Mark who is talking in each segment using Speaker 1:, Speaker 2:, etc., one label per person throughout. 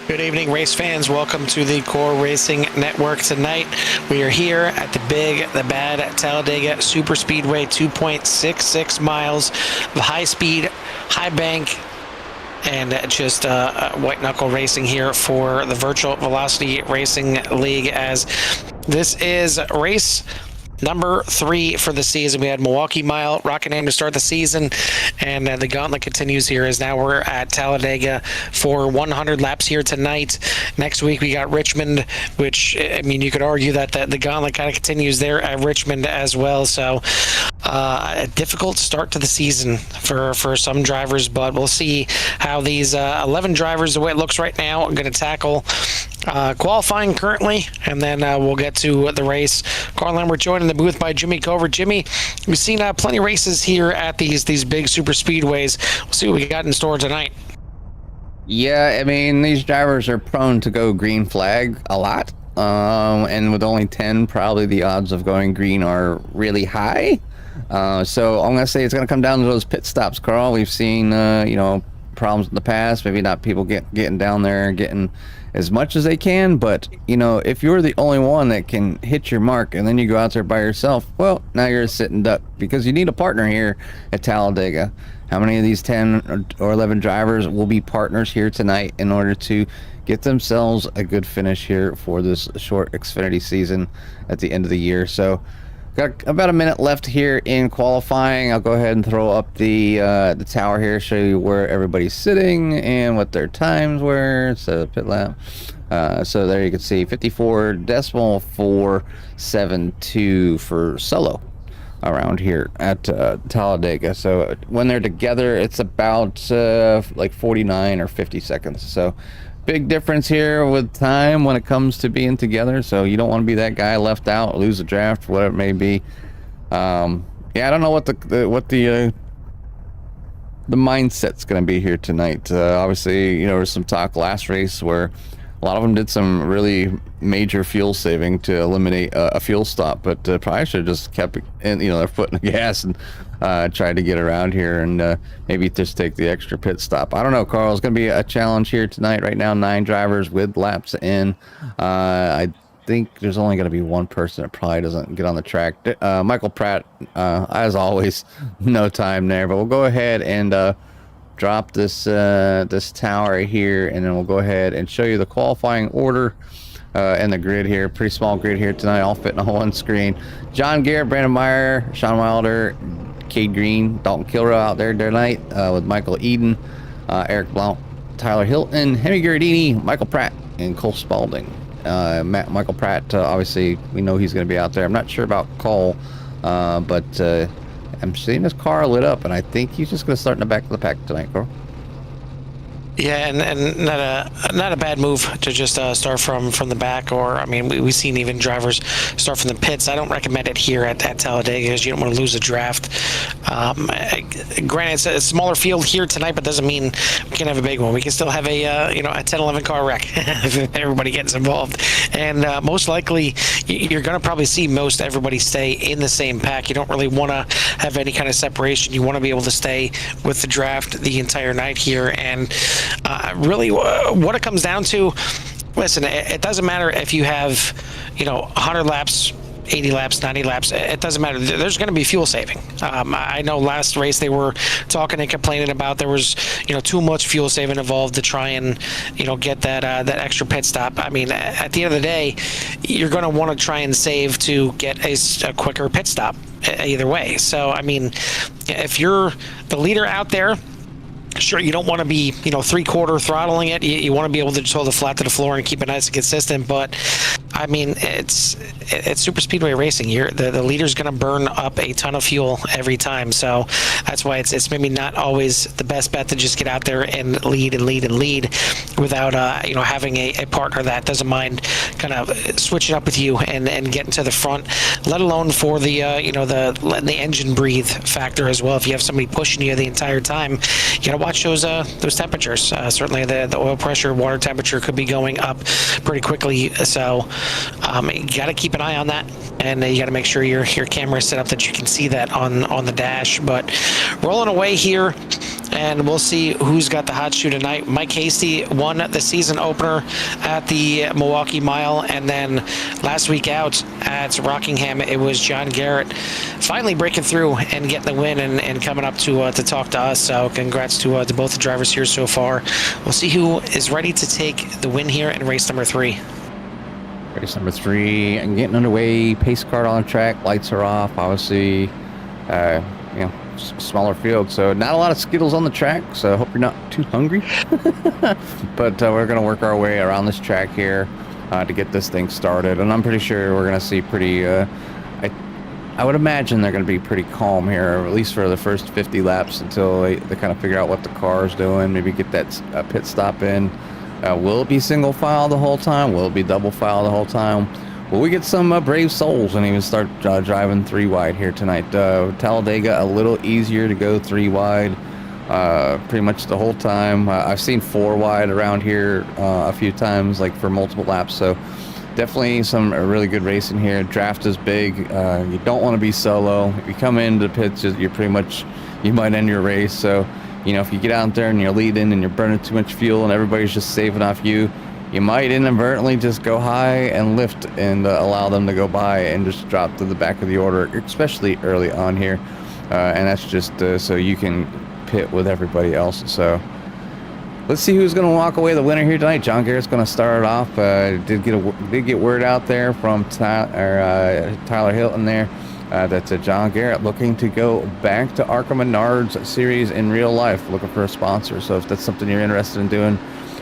Speaker 1: Good evening, race fans. Welcome to the Core Racing Network. Tonight, we are here at the big, the bad Talladega SuperSpeedway, 2.66 miles of high-speed, high-bank, and just white-knuckle racing here for the Virtual Velocity Racing League, as this is race number 3 for the season. We had Milwaukee Mile, Rockingham to start the season, and the gauntlet continues here as now we're at Talladega for 100 laps here tonight. Next week we got Richmond, which, I mean, you could argue that the gauntlet kind of continues there at Richmond as well. So a difficult start to the season for some drivers, but we'll see how these 11 drivers, the way it looks right now, are going to tackle qualifying currently, and then we'll get to the race. Carl and we're joined in the booth by Jimmy Cover. Jimmy, we've seen plenty of races here at these big super speedways. We'll see what we got in store tonight.
Speaker 2: Yeah, I mean, these drivers are prone to go green flag a lot, and with only 10, probably the odds of going green are really high. So I'm gonna say it's gonna come down to those pit stops, Carl. We've seen problems in the past, maybe not people getting down there and getting as much as they can, but if you're the only one that can hit your mark and then you go out there by yourself, well, now you're a sitting duck, because you need a partner here at Talladega. How many of these 10 or 11 drivers will be partners here tonight in order to get themselves a good finish here for this short Xfinity season at the end of the year? So got about a minute left here in qualifying. I'll go ahead and throw up the tower here, show you where everybody's sitting and what their times were. So pit lap. So there you can see 54.472 for solo around here at Talladega. So when they're together, it's about like 49 or 50 seconds. So big difference here with time when it comes to being together, so you don't want to be that guy left out, lose a draft, whatever it may be. Yeah, I don't know what the mindset's going to be here tonight. Obviously, there was some talk last race where a lot of them did some really major fuel saving to eliminate a fuel stop, but probably should have just kept their foot in the gas and tried to get around here and maybe just take the extra pit stop. I don't know, Carl. It's going to be a challenge here tonight. Right now, 9 drivers with laps in. I think there's only going to be one person that probably doesn't get on the track. Michael Pratt, as always, no time there, but we'll go ahead and drop this tower here, and then we'll go ahead and show you the qualifying order and the grid here. Pretty small grid here tonight, all fitting on one screen. John Garrett, Brandon Meyer, Sean Wilder, Cade Green, Dalton Kilrow out there tonight with Michael Eden, Eric Blount, Tyler Hilton, Henry Giardini, Michael Pratt, and Cole Spaulding. Michael Pratt, obviously, we know he's going to be out there. I'm not sure about Cole, but I'm seeing his car lit up, and I think he's just going to start in the back of the pack tonight, Carl.
Speaker 1: Yeah, and not a bad move to just start from the back, or I mean, we've seen even drivers start from the pits. I don't recommend it here at Talladega because you don't want to lose a draft. Granted, it's a smaller field here tonight, but doesn't mean we can have a big one. We can still have a 10-11 car wreck if everybody gets involved, and most likely you're going to probably see most everybody stay in the same pack. You don't really want to have any kind of separation. You want to be able to stay with the draft the entire night here, and really what it comes down to, listen, it doesn't matter if you have 100 laps, 80 laps, 90 laps, it doesn't matter. There's going to be fuel saving. I know last race they were talking and complaining about there was too much fuel saving involved to try and get that extra pit stop. I mean, at the end of the day, you're going to want to try and save to get a quicker pit stop either way. So I mean, if you're the leader out there, sure, you don't want to be, three-quarter throttling it. You want to be able to just hold it flat to the floor and keep it nice and consistent. But I mean, it's super speedway racing. The leader's going to burn up a ton of fuel every time. So that's why it's maybe not always the best bet to just get out there and lead without having a partner that doesn't mind kind of switching up with you and getting to the front. Let alone for the letting the engine breathe factor as well. If you have somebody pushing you the entire time, you got to watch those temperatures. Certainly the oil pressure, water temperature could be going up pretty quickly. So you got to keep an eye on that, and you got to make sure your camera is set up that you can see that on the dash. But rolling away here, and we'll see who's got the hot shoe tonight. Mike Hasty won the season opener at the Milwaukee Mile, and then last week out at Rockingham, it was John Garrett finally breaking through and getting the win and coming up to talk to us. So congrats to both the drivers here so far. We'll see who is ready to take the win here in race number 3.
Speaker 2: Race number 3 and getting underway. Pace car on the track. Lights are off. Obviously, smaller field, so not a lot of Skittles on the track, so I hope you're not too hungry. But we're going to work our way around this track here to get this thing started, and I'm pretty sure we're going to see pretty I would imagine they're going to be pretty calm here, at least for the first 50 laps, until they kind of figure out what the car is doing, maybe get that pit stop in. Will it be single file the whole time? Will it be double file the whole time? Will we get some brave souls and even start driving 3 wide here tonight? Talladega, a little easier to go 3 wide pretty much the whole time. I've seen 4 wide around here a few times, like for multiple laps. So definitely some really good racing here. Draft is big. You don't want to be solo. If you come into the pits, you're pretty much, you might end your race. So, you know, if you get out there and you're leading and you're burning too much fuel and everybody's just saving off you, you might inadvertently just go high and lift and allow them to go by and just drop to the back of the order, especially early on here. And that's just so you can pit with everybody else. So let's see who's going to walk away the winner here tonight. John Garrett's going to start it off. Did get word out there from Tyler Hilton there that John Garrett looking to go back to Arkham Menards series in real life, looking for a sponsor. So if that's something you're interested in doing,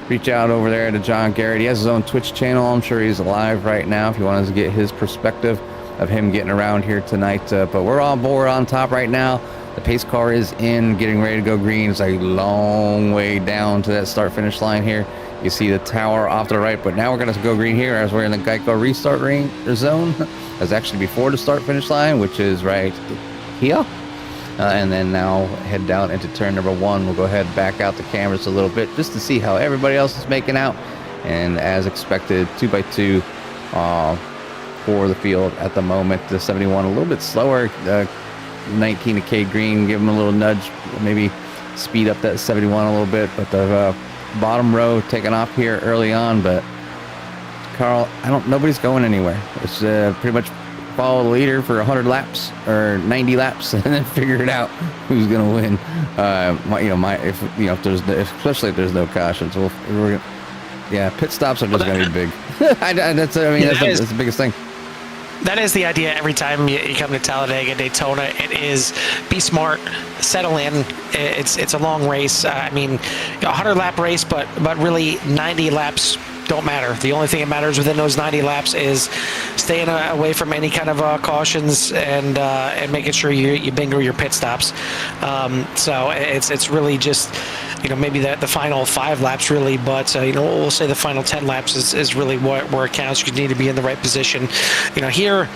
Speaker 2: reach out over there to John Garrett. He has his own Twitch channel. I'm sure he's live right now if you want to get his perspective of him getting around here tonight. But we're on board on top right now. The pace car is in, getting ready to go green. It's a long way down to that start-finish line here. You see the tower off to the right, but now we're going to go green here as we're in the Geico restart zone. That's actually before the start-finish line, which is right here. And then now head down into turn number 1. We'll go ahead and back out the cameras a little bit just to see how everybody else is making out. And as expected, 2x2 for the field at the moment. The 71 a little bit slower. 19 to K Green, give him a little nudge, maybe speed up that 71 a little bit. But the bottom row taking off here early on. But Carl, nobody's going anywhere. It's pretty much follow the leader for 100 laps or 90 laps and then figure it out who's going to win. Especially if there's no cautions, pit stops are just going to be big. That's the biggest thing.
Speaker 1: That is the idea every time you come to Talladega, Daytona. It is be smart, settle in. It's a long race. A 100 lap race, but really 90 laps don't matter. The only thing that matters within those 90 laps is staying away from any kind of cautions and making sure you bingo your pit stops. So it's really just maybe the final 5 laps really, but we'll say the final 10 laps is really where it counts. You need to be in the right position. Here,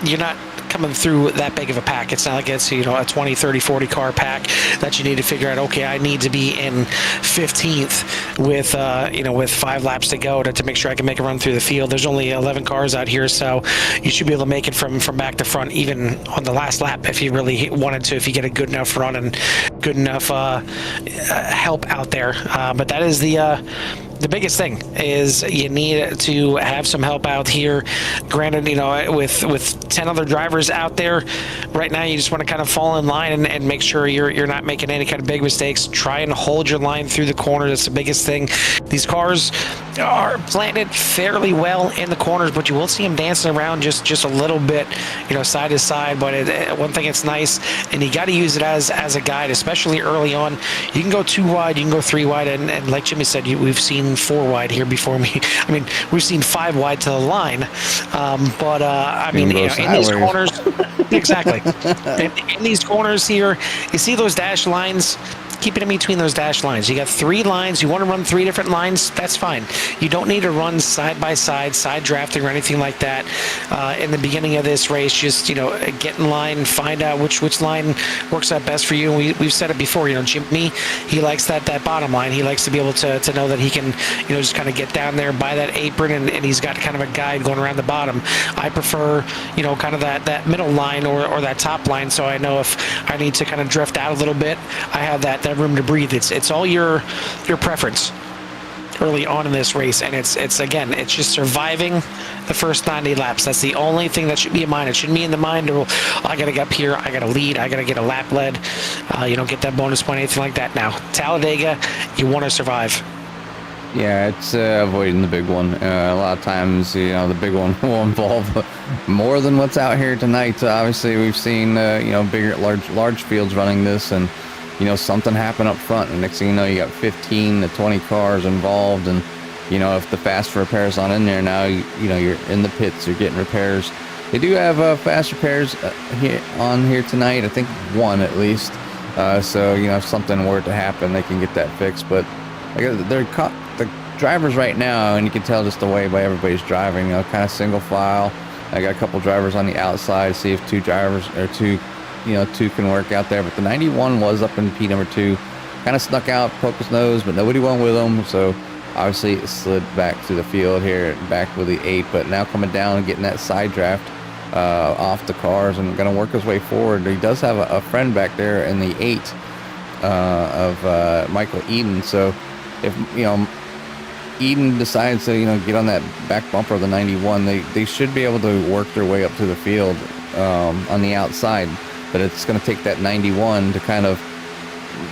Speaker 1: you're not coming through that big of a pack. It's not like it's a 20, 30, 40 car pack that you need to figure out, okay, I need to be in 15th with 5 laps to go to make sure I can make a run through the field. There's only 11 cars out here, so you should be able to make it from back to front even on the last lap if you really wanted to, if you get a good enough run and good enough help out there. But that is the biggest thing is you need to have some help out here. Granted, with 10 other drivers out there right now, you just want to kind of fall in line and make sure you're not making any kind of big mistakes. Try and hold your line through the corner. That's the biggest thing. These cars are planted fairly well in the corners, but you will see them dancing around just a little bit, side to side. But one thing that's nice, and you got to use it as a guide, especially early on. You can go 2 wide, you can go 3 wide, and like Jimmy said, we've seen 4 wide here before me. We've seen 5 wide to the line, in these corners, exactly. In these corners here, you see those dash lines. keep it in between those dash lines. You got 3 lines. You want to run 3 different lines, that's fine. You don't need to run side by side, side drafting or anything like that. In the beginning of this race, just, get in line, find out which line works out best for you. And we've said it before, Jimmy, he likes that bottom line. He likes to be able to know that he can, just kind of get down there by that apron, and he's got kind of a guide going around the bottom. I prefer, kind of that middle line or that top line, so I know if I need to kind of drift out a little bit, I have that room to breathe. It's all your preference early on in this race, and it's just surviving the first 90 laps. That's the only thing that should be in mind. It shouldn't be in the mind, oh, I gotta get up here, I gotta lead, I gotta get a lap led, get that bonus point, anything like that. Now, Talladega, you want to survive.
Speaker 2: Yeah, it's avoiding the big one. A lot of times, the big one will involve more than what's out here tonight. Obviously, we've seen, bigger, large fields running this, and something happened up front, and next thing you know, you got 15 to 20 cars involved, and if the fast repairs on in there now, you're in the pits, you're getting repairs. They do have fast repairs here tonight. I think 1 at least. So if something were to happen, they can get that fixed. But the drivers right now, and you can tell just the way by everybody's driving, kind of single file. I got a couple drivers on the outside, see if two can work out there. But the 91 was up in P number 2, kind of snuck out, poked his nose, but nobody went with him. So obviously it slid back to the field here, back with the 8. But now coming down and getting that side draft off the cars and going to work his way forward. He does have a friend back there in the 8 of Michael Eden. So if Eden decides to get on that back bumper of the 91, they should be able to work their way up to the field on the outside. But it's going to take that 91 to kind of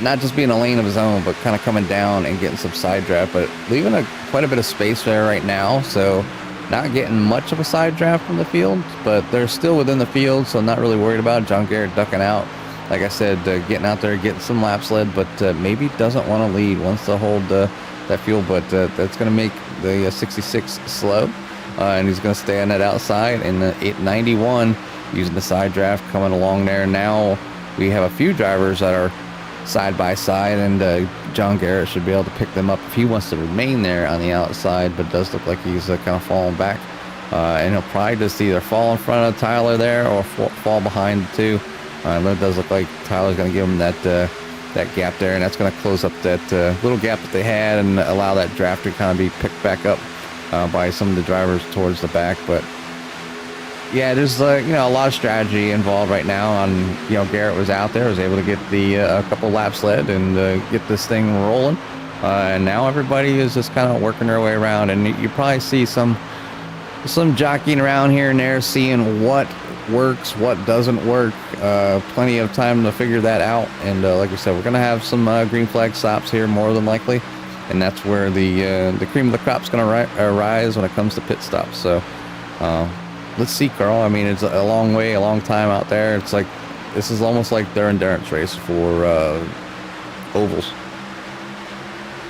Speaker 2: not just be in a lane of his own, but kind of coming down and getting some side draft, but leaving quite a bit of space there right now. So not getting much of a side draft from the field, but they're still within the field, so not really worried about it. John Garrett ducking out. Like I said, getting out there, getting some laps led, but maybe doesn't want to lead, wants to hold that fuel, but that's going to make the 66 slow, and he's going to stay on that outside. And the 891 using the side draft coming along there. Now we have a few drivers that are side by side, and John Garrett should be able to pick them up if he wants to remain there on the outside, but it does look like he's kind of falling back, and he'll probably just either fall in front of Tyler there or fall behind the 2. It does look like Tyler's going to give him that gap there, and that's going to close up that little gap that they had and allow that draft to kind of be picked back up by some of the drivers towards the back. But yeah, there's a lot of strategy involved right now. On Garrett was out there, was able to get a couple laps led and get this thing rolling, and now everybody is just kind of working their way around, and you probably see some jockeying around here and there, seeing what works, what doesn't work. Plenty of time to figure that out, and like I said, we're gonna have some green flag stops here more than likely, and that's where the cream of the crop's gonna rise when it comes to pit stops. So let's see, Carl. I mean, it's a long time out there. It's like this is almost like their endurance race for ovals.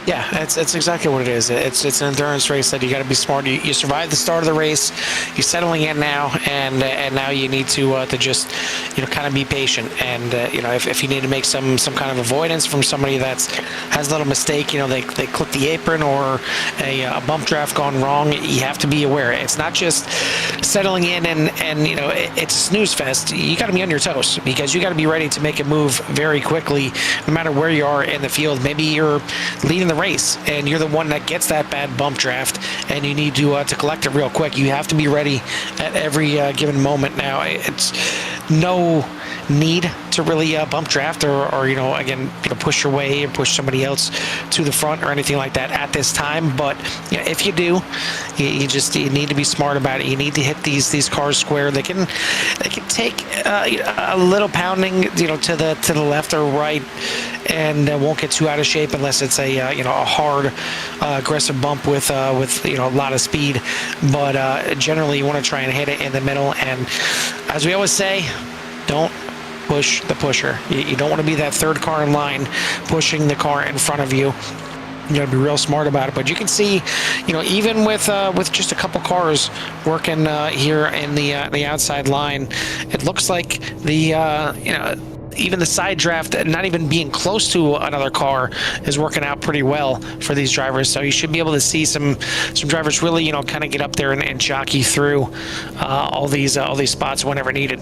Speaker 1: Yeah, it's exactly what it is. It's an endurance race that you got to be smart. You survive the start of the race, you're settling in now, and now you need to just kind of be patient. And if you need to make some kind of avoidance from somebody that has a little mistake, they clip the apron or a bump draft gone wrong, you have to be aware. It's not just settling in and it's a snooze fest. You got to be on your toes, because you got to be ready to make a move very quickly, no matter where you are in the field. Maybe you're leading the race and you're the one that gets that bad bump draft, and you need to collect it real quick. You have to be ready at every given moment. Now, it's no need to really bump draft or again push your way or push somebody else to the front or anything like that at this time. But if you do, you need to be smart about it. You need to hit these cars square. They can take a little pounding to the left or right, and won't get too out of shape unless it's a hard aggressive bump with a lot of speed. But generally you want to try and hit it in the middle, and as we always say, don't push the pusher. You don't want to be that third car in line pushing the car in front of you. You got to be real smart about it. But you can see, even with just a couple cars working here in the outside line, it looks like the even the side draft, not even being close to another car, is working out pretty well for these drivers. So you should be able to see some drivers really, you know, kind of get up there and jockey through all these spots whenever needed.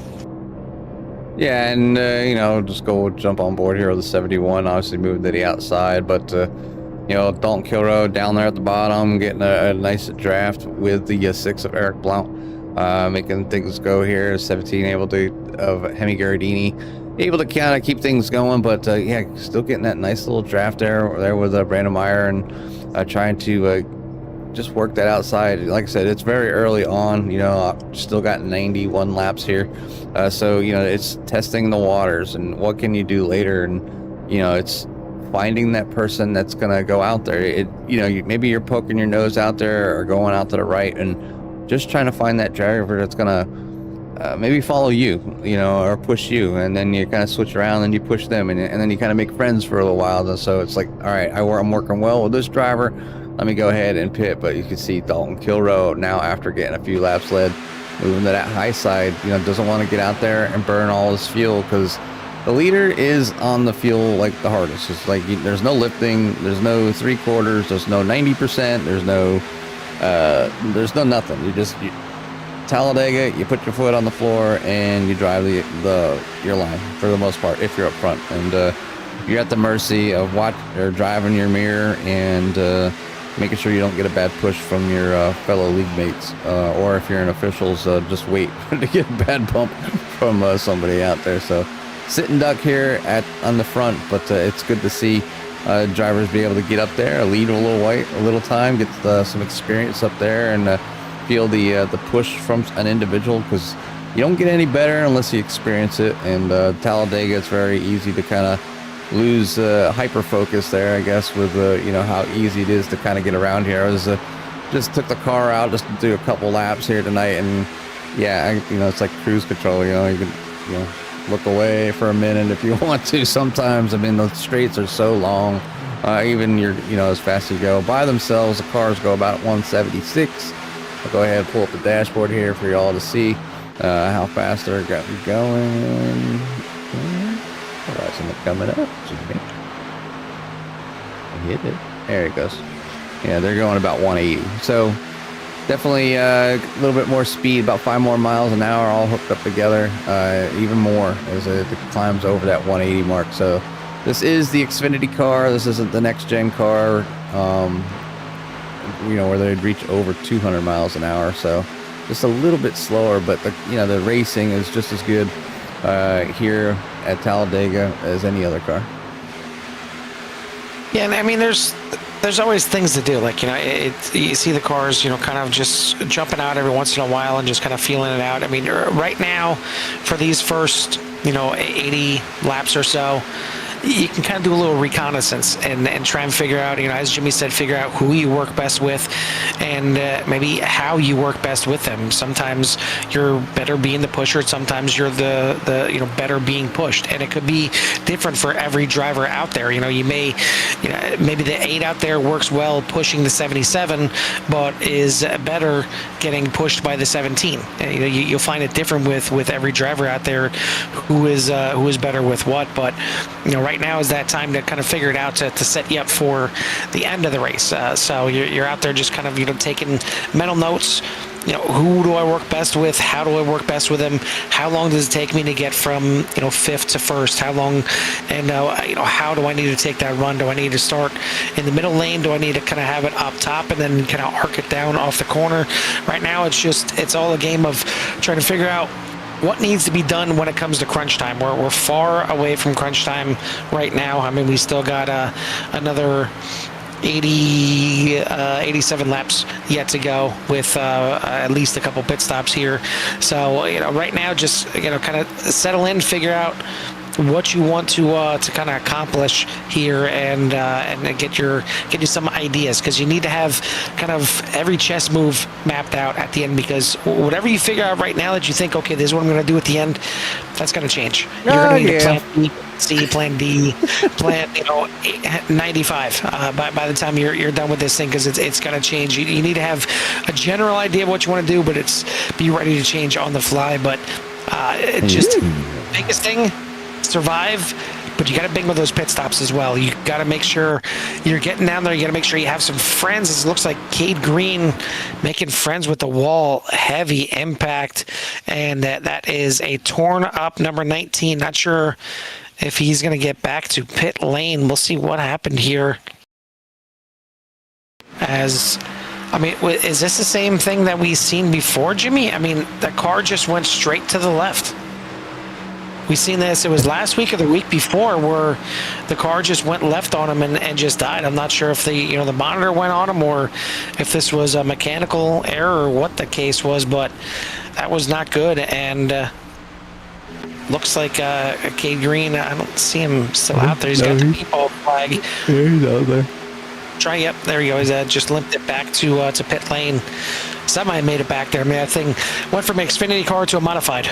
Speaker 2: Yeah, and you know, just go jump on board here with the 71. Obviously, moving to the outside, but you know, Dalton Kilroe down there at the bottom, getting a nice draft with the 6 of Eric Blount, making things go here. 17 able to of Hemi Garridini, able to kind of keep things going, but yeah, still getting that nice little draft there with Brandon Meyer, and trying to just work that outside. Like I said, it's very early on, you know, still got 91 laps here, so you know, it's testing the waters and what can you do later, and you know, it's finding that person that's gonna go out there. You know, maybe you're poking your nose out there or going out to the right, and just trying to find that driver that's gonna maybe follow you, you know, or push you, and then you kind of switch around and you push them, and then you kind of make friends for a little while. And so it's like, all right, I'm working well with this driver, let me go ahead and pit. But you can see Dalton Kilroe now, after getting a few laps led, moving to that high side, you know, doesn't want to get out there and burn all his fuel, because the leader is on the fuel like the hardest. It's like there's no lifting, there's no 3/4, there's no 90%, there's no nothing. You Talladega, you put your foot on the floor and you drive your line for the most part if you're up front, and you're at the mercy of driving your mirror and making sure you don't get a bad push from your fellow league mates, or if you're in officials, just wait to get a bad bump from somebody out there. So sit and duck here on the front, but it's good to see drivers be able to get up there, lead a little time, get some experience up there, and feel the push from an individual, because you don't get any better unless you experience it. And Talladega, it's very easy to kind of lose hyper focus there, I guess, with you know, how easy it is to kind of get around here. I was just took the car out just to do a couple laps here tonight, and yeah, you know, it's like cruise control. You know, you can, you know, look away for a minute if you want to. Sometimes, I mean, the straights are so long. Even you know, as fast as you go by themselves, the cars go about 176. I'll go ahead and pull up the dashboard here for y'all to see how fast they're going. Horizon coming up. Hit it. There it goes. Yeah, they're going about 180. So definitely a little bit more speed, about 5 more miles an hour, all hooked up together, even more as it climbs over that 180 mark. So this is the Xfinity car. This isn't the next gen car, you know, where they'd reach over 200 miles an hour. So just a little bit slower, but the racing is just as good here at Talladega as any other car.
Speaker 1: Yeah, and I mean, there's always things to do. Like, you know, you see the cars, you know, kind of just jumping out every once in a while and just kind of feeling it out. I mean, right now, for these first, you know, 80 laps or so, you can kind of do a little reconnaissance and try and figure out, you know, as Jimmy said, figure out who you work best with, and maybe how you work best with them. Sometimes you're better being the pusher. Sometimes you're the you know, better being pushed, and it could be different for every driver out there. You know, maybe the 8 out there works well pushing the 77, but is better getting pushed by the 17. And, you know, you'll find it different with every driver out there who is better with what. But you know, right now is that time to kind of figure it out to set you up for the end of the race. So you're out there just kind of, you know, taking mental notes. You know, who do I work best with? How do I work best with them? How long does it take me to get from, you know, 5th to 1st? How long? And you know, how do I need to take that run? Do I need to start in the middle lane? Do I need to kind of have it up top and then kind of arc it down off the corner? Right now, it's all a game of trying to figure out what needs to be done when it comes to crunch time. We're far away from crunch time right now. I mean, we still got another 87 laps yet to go, with at least a couple pit stops here. So, you know, right now, just, you know, kind of settle in, figure out what you want to kind of accomplish here, and get you some ideas, because you need to have kind of every chess move mapped out at the end, because whatever you figure out right now that you think, okay, this is what I'm going to do at the end, that's going to change. You're going to need a plan B, C, plan D, plan, you know, 95 by the time you're done with this thing, because it's going to change. You need to have a general idea of what you want to do, but be ready to change on the fly. But just biggest thing, survive, but you got to bingo those pit stops as well. You got to make sure you're getting down there. You got to make sure you have some friends. It looks like Cade Green making friends with the wall. Heavy impact, and that is a torn up number 19. Not sure if he's going to get back to pit lane. We'll see what happened here. Is this the same thing that we've seen before, Jimmy? I mean, the car just went straight to the left. We seen this, it was last week or the week before, where the car just went left on him and just died. I'm not sure if the monitor went on him or if this was a mechanical error or what the case was, but that was not good. And looks like Cade Green, I don't see him still out there. He's got the people flag.
Speaker 2: Yeah, he's out there.
Speaker 1: Yep, there he goes. Just limped it back to pit lane. Semi made it back there. I mean, that thing went from an Xfinity car to a modified.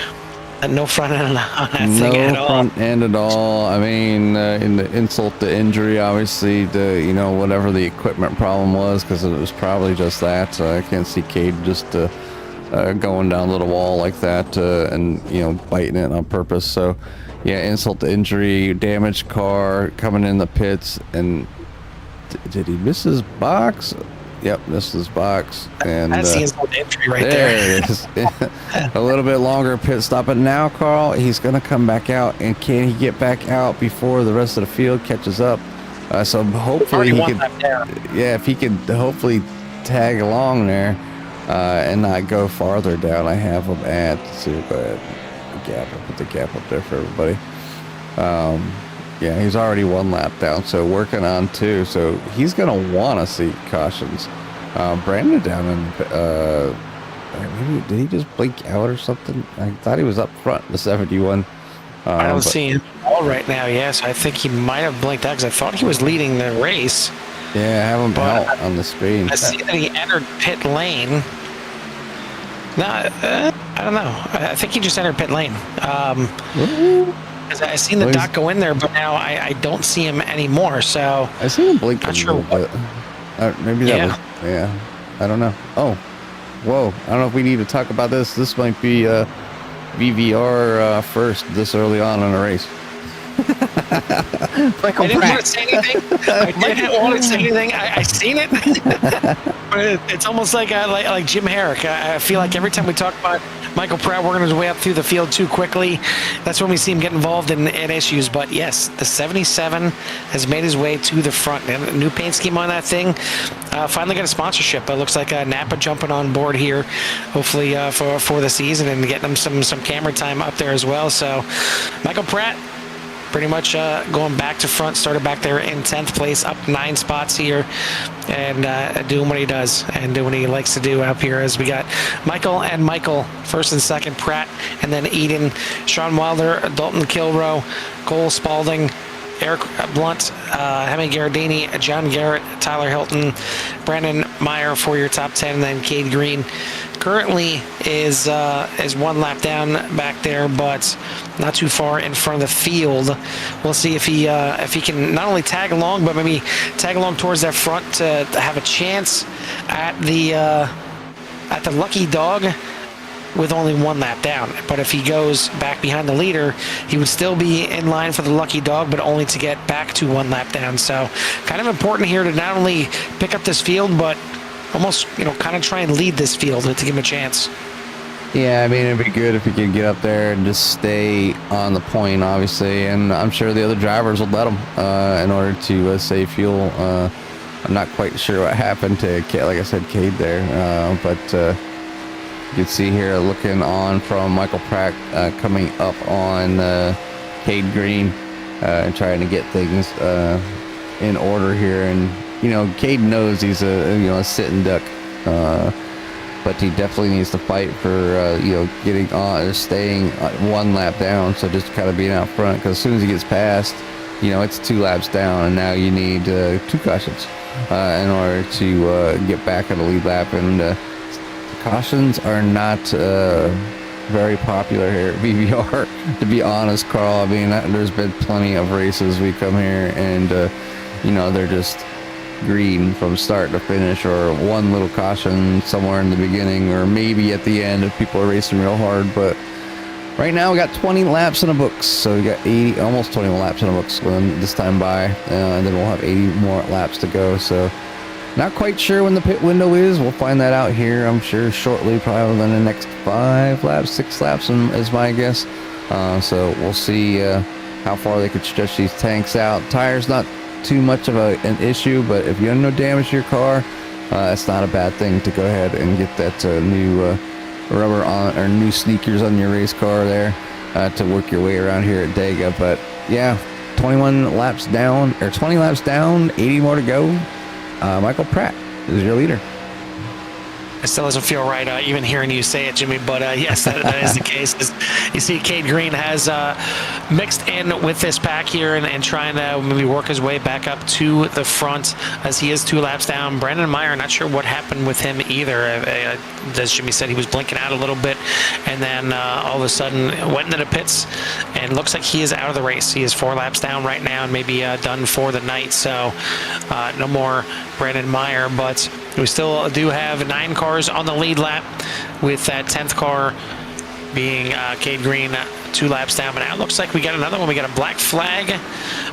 Speaker 1: And no front end on that thing at all.
Speaker 2: No front end at all. I mean, in the insult to injury, obviously, whatever the equipment problem was, because it was probably just that. I can't see Cade just going down the little wall like that and, biting it on purpose. So, yeah, insult to injury, damaged car, coming in the pits, and did he miss his box? Yep, missed his box. And
Speaker 1: that's the insult to injury right
Speaker 2: there. It is. A little bit longer pit stop, but now, Carl, he's going to come back out, and can he get back out before the rest of the field catches up? So hopefully he could, if he could hopefully tag along there and not go farther down. I have him at, let's see, go ahead, I'll put the gap up there for everybody. Yeah, he's already one lap down, so working on two. So he's going to want to see cautions. Brandon down in, maybe, did he just blink out or something? I thought he was up front, the 71.
Speaker 1: I don't see him all right now, yes. I think he might have blinked out because I thought he was leading the race.
Speaker 2: Yeah, I have him out on the screen.
Speaker 1: I see that he entered pit lane. No, I don't know. I think he just entered pit lane. I seen the dot go in there, but now I don't see him anymore. So
Speaker 2: I seen him blink a little bit. Maybe that was, yeah. I don't know. Oh, whoa! I don't know if we need to talk about this. This might be VVR first this early on in a race.
Speaker 1: I didn't want to say anything. I didn't want to say anything. I seen it, but it's almost like Jim Herrick. I feel like every time we talk about Michael Pratt working his way up through the field too quickly, that's when we see him get involved in issues. But yes, the 77 has made his way to the front. And a new paint scheme on that thing. Finally got a sponsorship. It looks like Napa jumping on board here, hopefully for the season, and getting them some camera time up there as well. So Michael Pratt pretty much going back to front, started back there in 10th place, up 9 spots here, and doing what he does and doing what he likes to do up here. As we got Michael first and second, Pratt, and then Eden, Sean Wilder, Dalton Kilroe, Cole Spalding, Eric Blunt, Hemi Garardini, John Garrett, Tyler Hilton, Brandon Meyer for your top 10, and then Cade Green currently is 1 lap down back there, but not too far in front of the field. We'll see if he can not only tag along, but maybe tag along towards that front to have a chance at the lucky dog with only 1 lap down. But if he goes back behind the leader, he would still be in line for the lucky dog, but only to get back to 1 lap down. So kind of important here to not only pick up this field, but almost, kind of try and lead this field to give him a chance.
Speaker 2: Yeah, I mean, it'd be good if he could get up there and just stay on the point, obviously. And I'm sure the other drivers will let him in order to save fuel. I'm not quite sure what happened to, like I said, Cade there. But you can see here, looking on from Michael Pratt coming up on Cade Green and trying to get things in order here. And Cade knows he's a sitting duck, but he definitely needs to fight for getting on or staying 1 lap down. So just kind of being out front, because as soon as he gets past, it's 2 laps down, and now you need 2 cautions in order to get back on the lead lap. And cautions are not very popular here at VVR, to be honest, Carl. I mean, there's been plenty of races we come here and they're just green from start to finish, or 1 little caution somewhere in the beginning, or maybe at the end if people are racing real hard. But Right now, we got 20 laps in the books, so we got 80, almost 21 laps in the books when this time by, and then we'll have 80 more laps to go. So, not quite sure when the pit window is. We'll find that out here, I'm sure, shortly, probably within the next 5 laps, 6 laps, is my guess. So we'll see how far they could stretch these tanks out. Tires not too much of an issue, but if you have no damage to your car, it's not a bad thing to go ahead and get that new rubber on, or new sneakers on your race car there, to work your way around here at Dega. But yeah, 21 laps down, or 20 laps down, 80 more to go. Michael Pratt is your leader.
Speaker 1: It still doesn't feel right, even hearing you say it, Jimmy, but yes, that is the case. You see Cade Green has mixed in with this pack here and trying to maybe work his way back up to the front as he is 2 laps down. Brandon Meyer, not sure what happened with him either. As Jimmy said, he was blinking out a little bit, and then all of a sudden went into the pits, and looks like he is out of the race. He is 4 laps down right now and maybe done for the night, so no more Brandon Meyer, but we still do have 9 cars on the lead lap, with that 10th car being Cade Green, 2 laps down. But now it looks like we got another one. We got a black flag.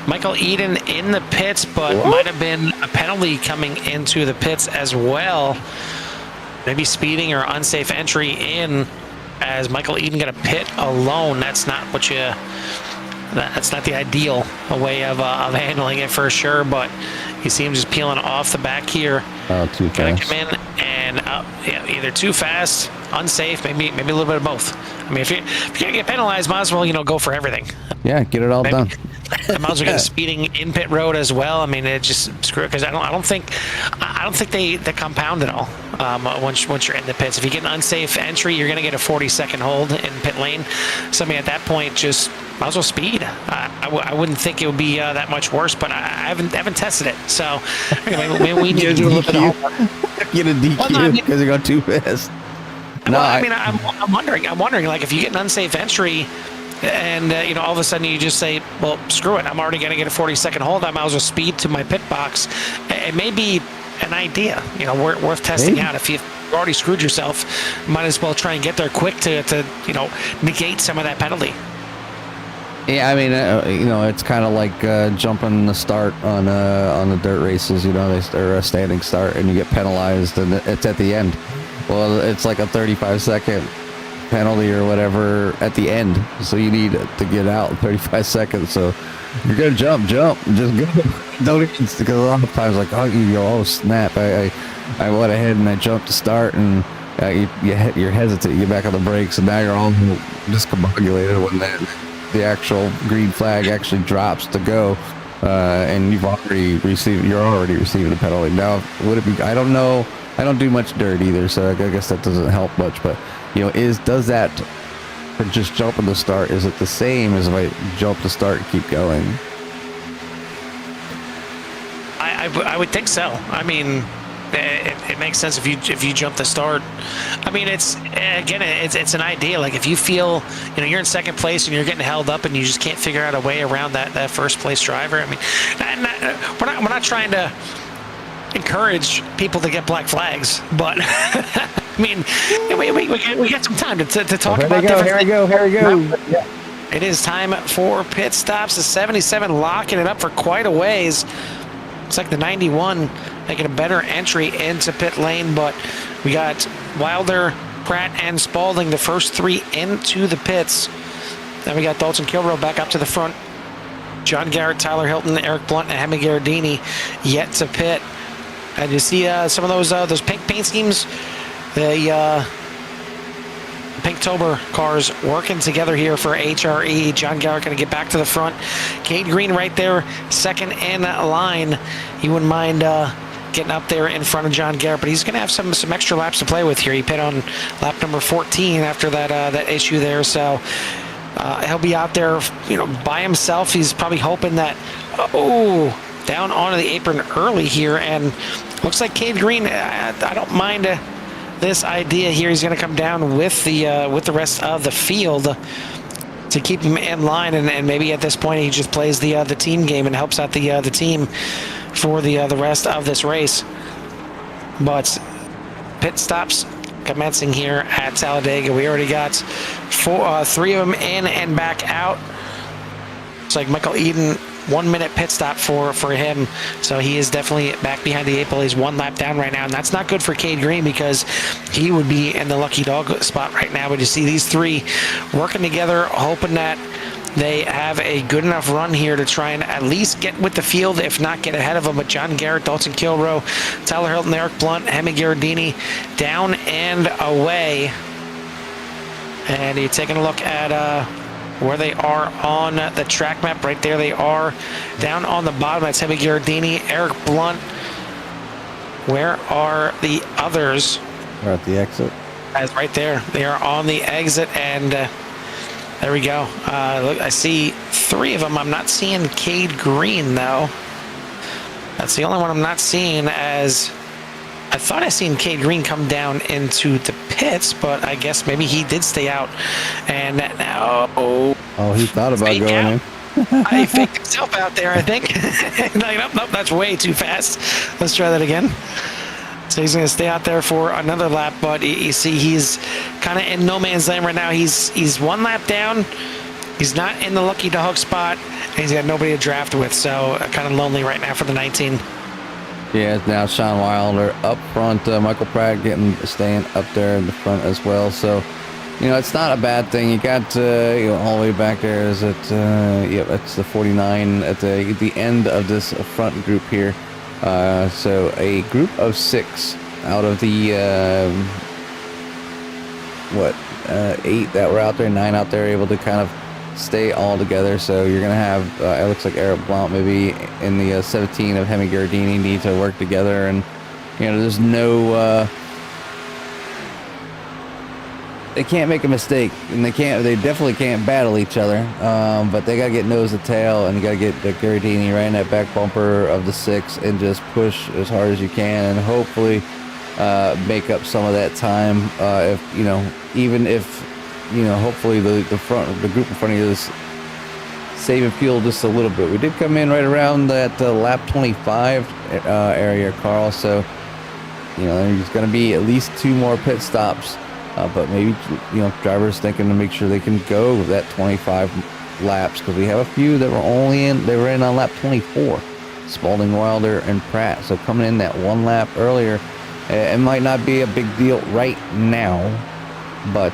Speaker 1: Michael Eden in the pits, but might have been a penalty coming into the pits as well. Maybe speeding or unsafe entry in, as Michael Eden got a pit alone. That's not what you... That's not the ideal way of handling it for sure, but you see him just peeling off the back here.
Speaker 2: Oh, too fast.
Speaker 1: Gonna come in and yeah, either too fast, unsafe, maybe a little bit of both. I mean, if you're gonna get penalized, might as well go for everything.
Speaker 2: Yeah, get it all done.
Speaker 1: I might as well get a speeding in pit road as well. I mean, it just screw it, because I don't think they compound at all. Once you're in the pits, if you get an unsafe entry, you're gonna get a 40-second hold in pit lane. So I mean, at that point, just might as well speed. I wouldn't think it would be that much worse, but I haven't tested it. So maybe we need to do a little bit of homework.
Speaker 2: Get a DQ because you got too fast.
Speaker 1: No, I mean, I'm wondering, like, if you get an unsafe entry, and all of a sudden you just say, well, screw it, I'm already going to get a 40-second hold, I might as well speed to my pit box. It may be an idea, worth testing out. If you've already screwed yourself, might as well try and get there quick to negate some of that penalty.
Speaker 2: Yeah, I mean, it's kind of like jumping the start on the dirt races. They're a standing start, and you get penalized, and it's at the end. Well, it's like a 35-second penalty or whatever at the end, so you need to get out in 35 seconds. So you're gonna jump, just go. Don't even, because a lot of times, like, oh snap! I went ahead and I jumped to start, and you're hesitant. You get back on the brakes, and now you're all discombobulated when the actual green flag actually drops to go, and you're already receiving the penalty. Now, would it be? I don't know. I don't do much dirt either, so I guess that doesn't help much. But does that for just jumping the start? Is it the same as if I jump the start and keep going?
Speaker 1: I would think so. I mean, it makes sense if you jump the start. I mean, it's an idea. Like, if you feel you're in second place and you're getting held up and you just can't figure out a way around that first place driver. I mean, we're not trying to encourage people to get black flags, but I mean, we got some time to talk about different things. Here we go. Yeah. It is time for pit stops. The 77 locking it up for quite a ways. Looks like the 91 making a better entry into pit lane, but we got Wilder, Pratt, and Spalding, the first 3 into the pits. Then we got Dalton Kilrow back up to the front. John Garrett, Tyler Hilton, Eric Blunt, and Hemi Gardini yet to pit. And you see some of those pink paint schemes, the Pinktober cars working together here for HRE. John Garrett going to get back to the front. Cade Green right there, second in line. He wouldn't mind getting up there in front of John Garrett, but he's going to have some extra laps to play with here. He pit on lap number 14 after that issue there, so he'll be out there, by himself. He's probably hoping that, down onto the apron early here, and looks like Cade Green, I don't mind this idea here. He's going to come down with the rest of the field to keep him in line, and maybe at this point he just plays the team game and helps out the team for the rest of this race. But pit stops commencing here at Talladega. We already got three of them in and back out. It's like Michael Eden, 1 minute pit stop for him. So he is definitely back behind the 8 ball. He's 1 lap down right now, and that's not good for Cade Green because he would be in the lucky dog spot right now. But you see these three working together, hoping that they have a good enough run here to try and at least get with the field, if not get ahead of them. But John Garrett, Dalton Kilroe, Tyler Hilton, Eric Blunt, Hemi Gherardini down and away. And you're taking a look at where they are on the track map. Right there they are down on the bottom. That's Hemi Gherardini, Eric Blunt. Where are the others?
Speaker 2: We're at the exit.
Speaker 1: As right there, they are on the exit, and there we go. Look, I see 3 of them. I'm not seeing Cade Green though. That's the only one I'm not seeing, as I thought I seen Cade Green come down into the pits, but I guess maybe he did stay out. And now,
Speaker 2: he thought about going in.
Speaker 1: I faked himself out there, I think. Nope, that's way too fast. Let's try that again. So he's going to stay out there for another lap, but you see he's kind of in no man's land right now. He's 1 lap down. He's not in the lucky dog spot, and he's got nobody to draft with, so kind of lonely right now for the 19.
Speaker 2: Yeah, now Sean Wilder up front. Michael Pratt staying up there in the front as well. So, it's not a bad thing. You got all the way back there. Is it? It's the 49 at the end of this front group here. So a group of 6 out of the 8 that were out there, 9 out there, able to kind of stay all together. So you're gonna have it looks like Eric Blount maybe in the 17 of Hemi Gherardini need to work together, and there's no they can't make a mistake, and they definitely can't battle each other, but they gotta get nose to tail, and you gotta get Gherardini right in that back bumper of the 6 and just push as hard as you can, and hopefully make up some of that time. Hopefully the group in front of you is saving fuel just a little bit. We did come in right around that lap 25 area, Carl. So, there's going to be at least 2 more pit stops. But maybe, drivers thinking to make sure they can go that 25 laps, because we have a few that were in on lap 24. Spalding, Wilder, and Pratt. So coming in that 1 lap earlier, it might not be a big deal right now, but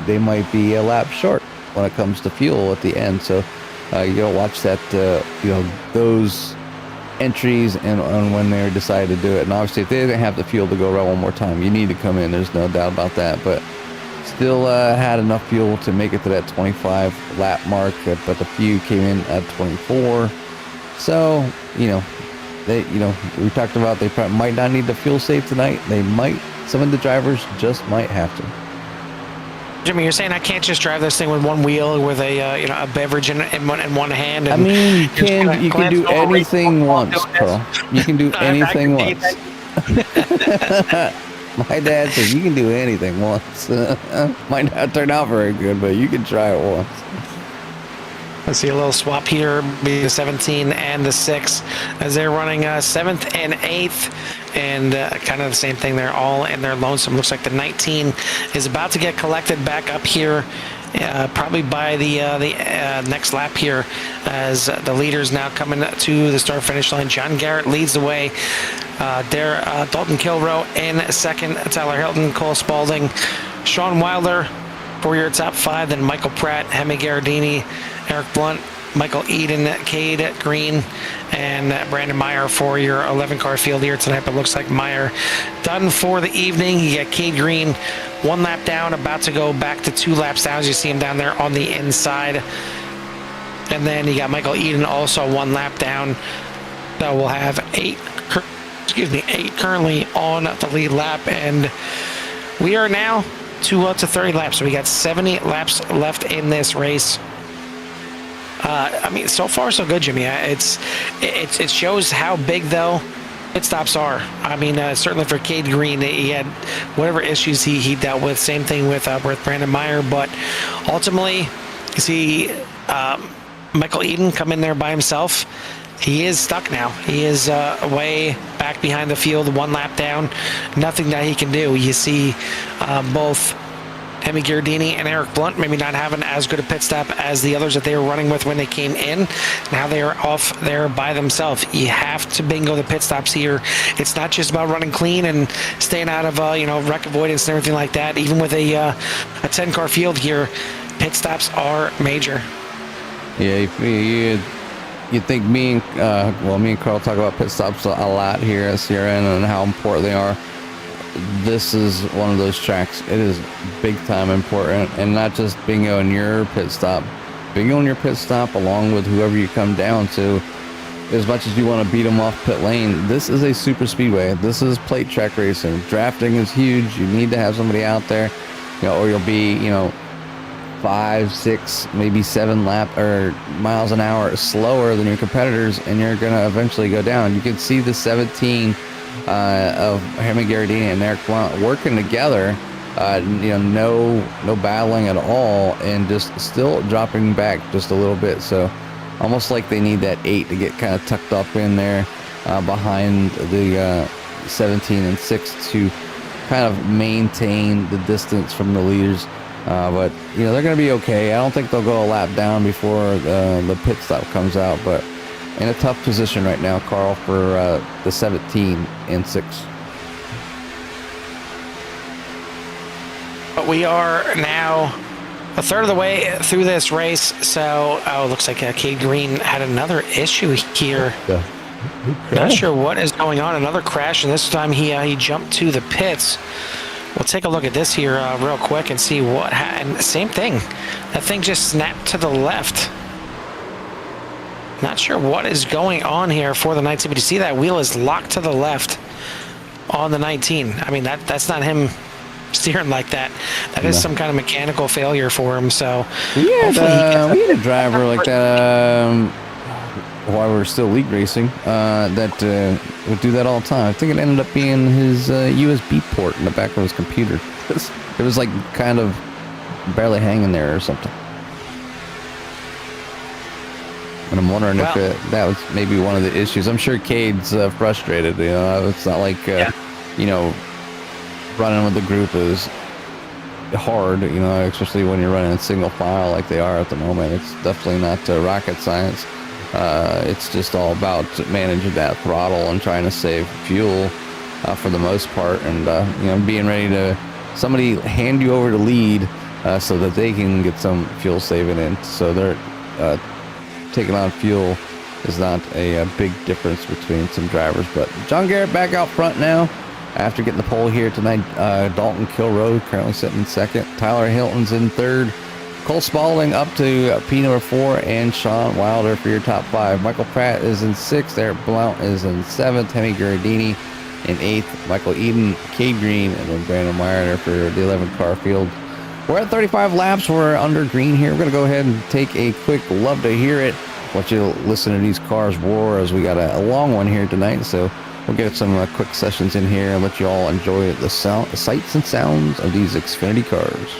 Speaker 2: they might be a lap short when it comes to fuel at the end. So you gotta watch that, those entries and on when they decide to do it. And obviously, if they didn't have the fuel to go around one more time, you need to come in. There's no doubt about that. But still had enough fuel to make it to that 25 lap mark. But a few came in at 24. So we talked about they probably might not need the fuel save tonight. They might. Some of the drivers just might have to.
Speaker 1: Jimmy, you're saying I can't just drive this thing with one wheel with a beverage in one hand? And
Speaker 2: you can do anything once, Carl. You can do anything once. My dad says you can do anything once. Might not turn out very good, but you can try it once.
Speaker 1: Let's see a little swap here, the 17 and the 6, as they're running 7th and 8th, and kind of the same thing. They're all in their lonesome. Looks like the 19 is about to get collected back up here, probably by the next lap here, as the leaders now coming to the start-finish line. John Garrett leads the way. Dalton Kilroe in 2nd, Tyler Hilton, Cole Spalding, Sean Wilder for your top 5, then Michael Pratt, Hemi Gherardini, Eric Blunt, Michael Eden, Cade Green, and Brandon Meyer for your 11-car field here tonight. But looks like Meyer done for the evening. You got Cade Green 1 lap down, about to go back to 2 laps down, as you see him down there on the inside. And then you got Michael Eden also 1 lap down. So we'll have 8 currently on the lead lap, and we are now to 30 laps. So we got 70 laps left in this race. So far so good, Jimmy. It shows how big though pit stops are. Certainly for Cade Green, he had whatever issues he dealt with. Same thing with Brandon Meyer, but ultimately, you see Michael Eden come in there by himself. He is stuck now. He is way back behind the field, 1 lap down. Nothing that he can do. You see both Hemi Giardini and Eric Blunt maybe not having as good a pit stop as the others that they were running with when they came in. Now they are off there by themselves. You have to bingo the pit stops here. It's not just about running clean and staying out of wreck avoidance and everything like that. Even with a 10-car field here, pit stops are major.
Speaker 2: Yeah, you think me and Carl talk about pit stops a lot here at CRN and how important they are. This is one of those tracks. It is big time important, and not just bingoing your pit stop. Bingoing your pit stop along with whoever you come down to. As much as you want to beat them off pit lane, this is a super speedway. This is plate track racing. Drafting is huge. You need to have somebody out there, or you'll be 5, 6, maybe 7 miles an hour slower than your competitors, and you're gonna eventually go down. You can see the 17 of Hemi Giardini and Eric Blunt working together, no battling at all, and just still dropping back just a little bit. So almost like they need that 8 to get kind of tucked up in there behind the 17 and 6 to kind of maintain the distance from the leaders. But they're going to be okay. I don't think they'll go a lap down before the pit stop comes out, but in a tough position right now, Carl, for the 17 and 6.
Speaker 1: But we are now a third of the way through this race. So, it looks like Cade Green had another issue here. Not sure what is going on. Another crash, and this time he jumped to the pits. We'll take a look at this here real quick and see what happened. Same thing. That thing just snapped to the left. Not sure what is going on here for the 19, but you see that wheel is locked to the left on the 19. I mean, that's not him steering like that. That is some kind of mechanical failure for him. So
Speaker 2: we had a driver like that while we were still league racing that would do that all the time. I think it ended up being his USB port in the back of his computer. It was like kind of barely hanging there or something. And I'm wondering if that was maybe one of the issues. I'm sure Cade's frustrated. It's not like running with the group is hard. Especially when you're running in single file like they are at the moment. It's definitely not rocket science. It's just all about managing that throttle and trying to save fuel for the most part, and being ready to somebody hand you over to lead so that they can get some fuel saving in. So they're taking on fuel is not a big difference between some drivers. But John Garrett back out front now after getting the pole here tonight. Dalton Kilroe currently sitting in second. Tyler Hilton's in third. Cole Spaulding up to P number 4, and Sean Wilder for your top 5. Michael Pratt is in 6th. Eric Blount is in 7th. Hemi Giardini in 8th. Michael Eden, Cade Green, and then Brandon Meyer for the 11-car field. We're at 35 laps. We're under green here. We're going to go ahead and take a quick love to hear it. Let you listen to these cars roar, as we got a long one here tonight. So we'll get some quick sessions in here and let you all enjoy the sights and sounds of these Xfinity cars.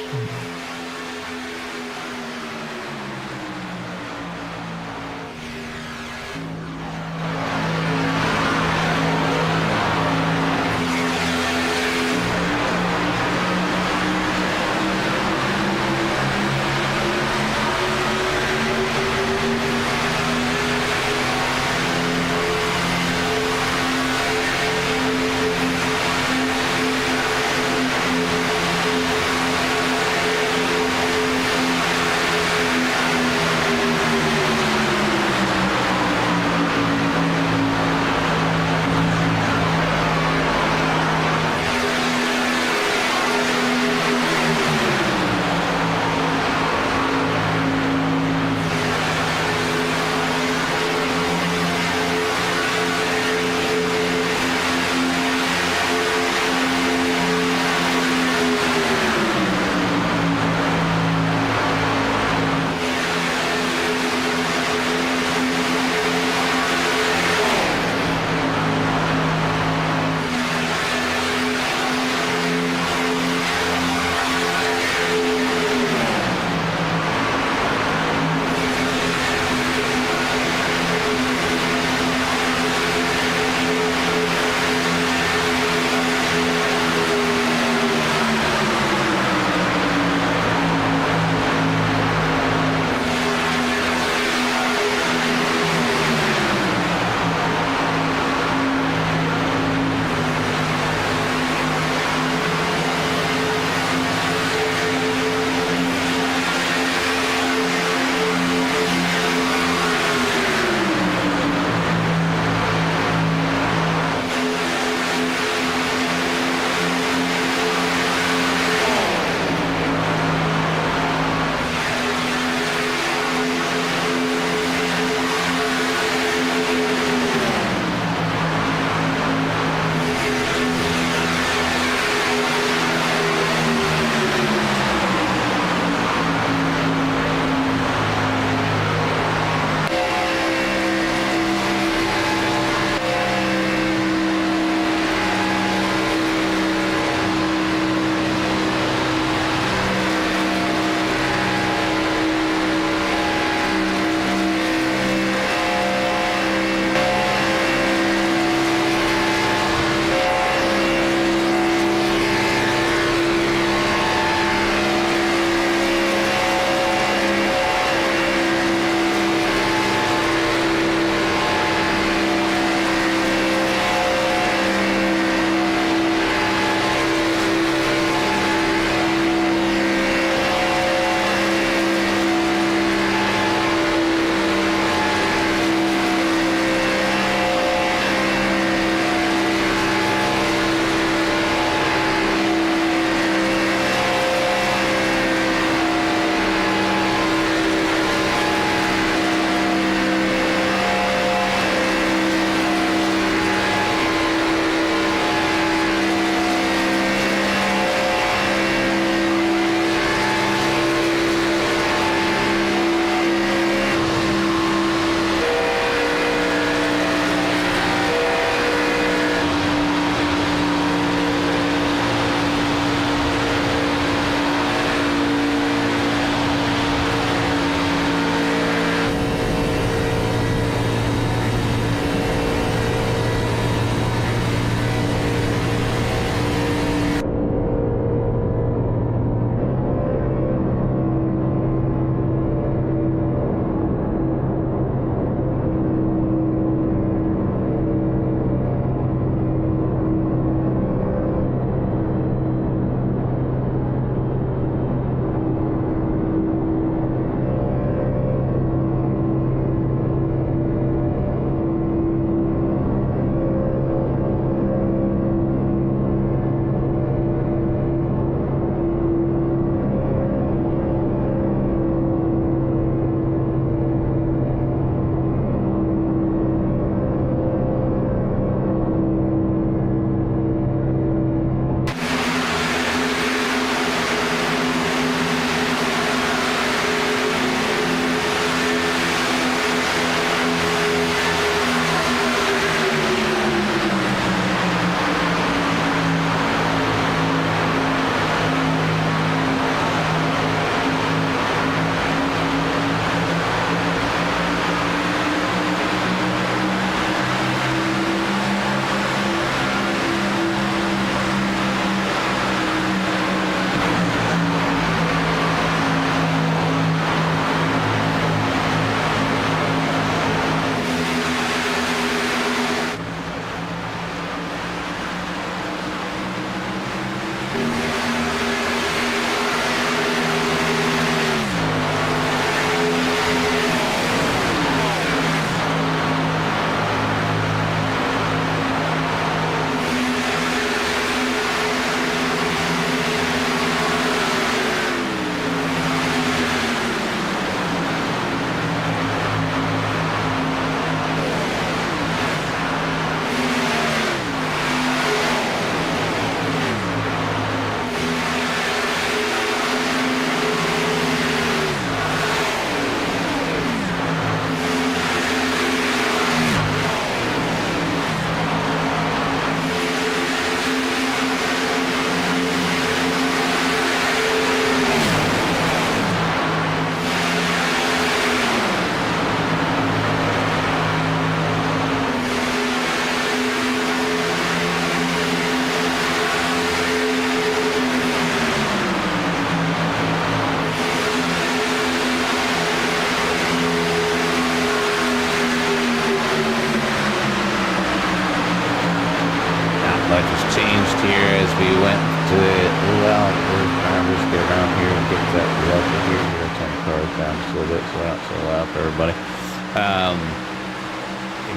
Speaker 2: as we went to allow the drivers to get around here and get that level here. We're going to turn the cars down just a little bit so we're not so loud for everybody.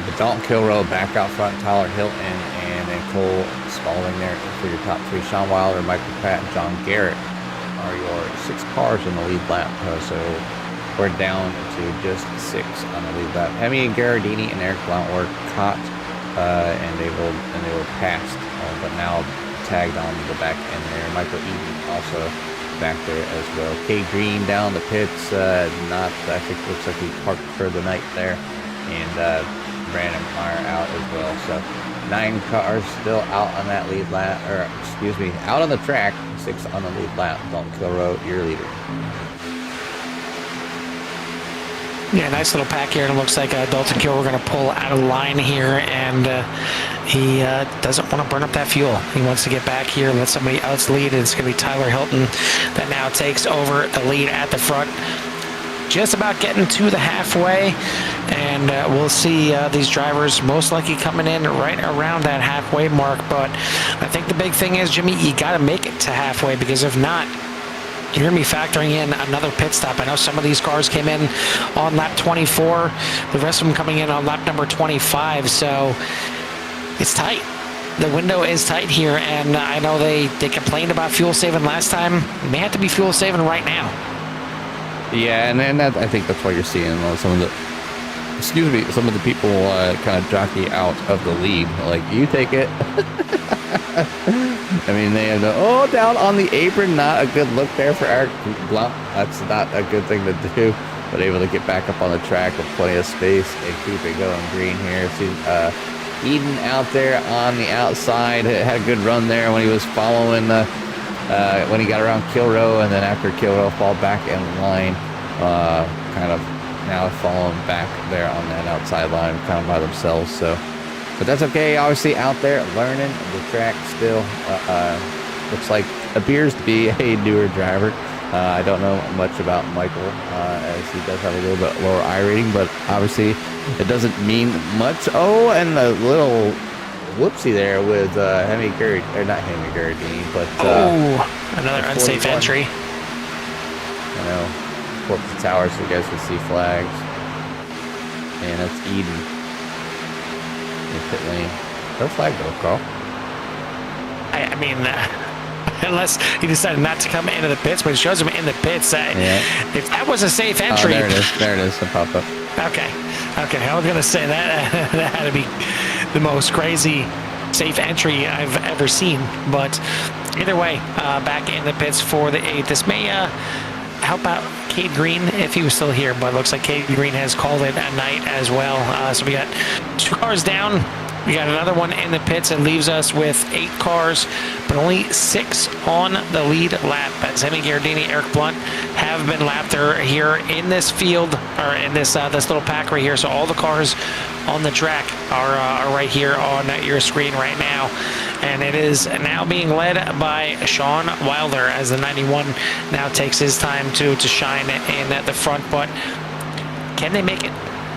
Speaker 2: The Dalton Kilroe back out front, Tyler Hilton and then Cole Spalding there for your top three. Sean Wilder, Michael Pratt, and John Garrett are your 6 cars in the lead lap. So we're down to just 6 on the lead lap. Hemi Garardini and Eric Blount were caught and they were passed, but now tagged on the back end there. Michael Eden also back there as well. Kay Green down the pits, I think looks like he parked for the night there, and Brandon Meyer out as well. So 9 cars still out on that lead lap, or excuse me, out on the track. 6 on the lead lap. Dalton Kilroe, your leader.
Speaker 1: Yeah, nice little pack here, and it looks like Dalton Kilroe going to pull out of line here, and he doesn't want to burn up that fuel. He wants to get back here, let somebody else lead, and it's going to be Tyler Hilton that now takes over the lead at the front. Just about getting to the halfway, and we'll see these drivers most likely coming in right around that halfway mark. But I think the big thing is, Jimmy, you got to make it to halfway, because if not, you're going to be factoring in another pit stop. I know some of these cars came in on lap 24, the rest of them coming in on lap number 25, so it's tight. The window is tight here, and I know they complained about fuel saving last time. It may have to be fuel saving right now.
Speaker 2: Yeah, and that, I think that's why you're seeing some of the people kind of jockey out of the lead. Like, you take it. I mean, they have down on the apron. Not a good look there for Eric Blount. That's not a good thing to do. But able to get back up on the track with plenty of space and keep it going green here. See Eden out there on the outside. Had a good run there when he was following when he got around Kilroe, and then after Kilroe fall back in line, kind of now following back there on that outside line, kind of by themselves. So, but that's okay. Obviously out there learning the track still. Looks like appears to be a newer driver. I don't know much about Michael, as he does have a little bit lower I rating, but obviously it doesn't mean much. Oh, and a little whoopsie there with not Hemi Garardini, but
Speaker 1: another unsafe entry.
Speaker 2: I know. Pull up the tower so you guys can see flags. And that's Eden in pit lane. No flag though, Carl.
Speaker 1: I mean, unless he decided not to come into the pits, but it shows him in the pits. If that was a safe entry.
Speaker 2: Oh, there it is. The pop up.
Speaker 1: Okay. I was gonna say that that had to be the most crazy safe entry I've ever seen. But either way, back in the pits for the 8th. This may help out Cade Green if he was still here, but it looks like Cade Green has called it a night as well. So we got 2 cars down. We got another one in the pits. It leaves us with 8 cars, but only 6 on the lead lap. As Hemi Garardini, Eric Blount have been lapped. They're here in this field, or in this this little pack right here. So all the cars on the track are right here on your screen right now. And it is now being led by Sean Wilder, as the 91 now takes his time to shine in at the front. But can they make it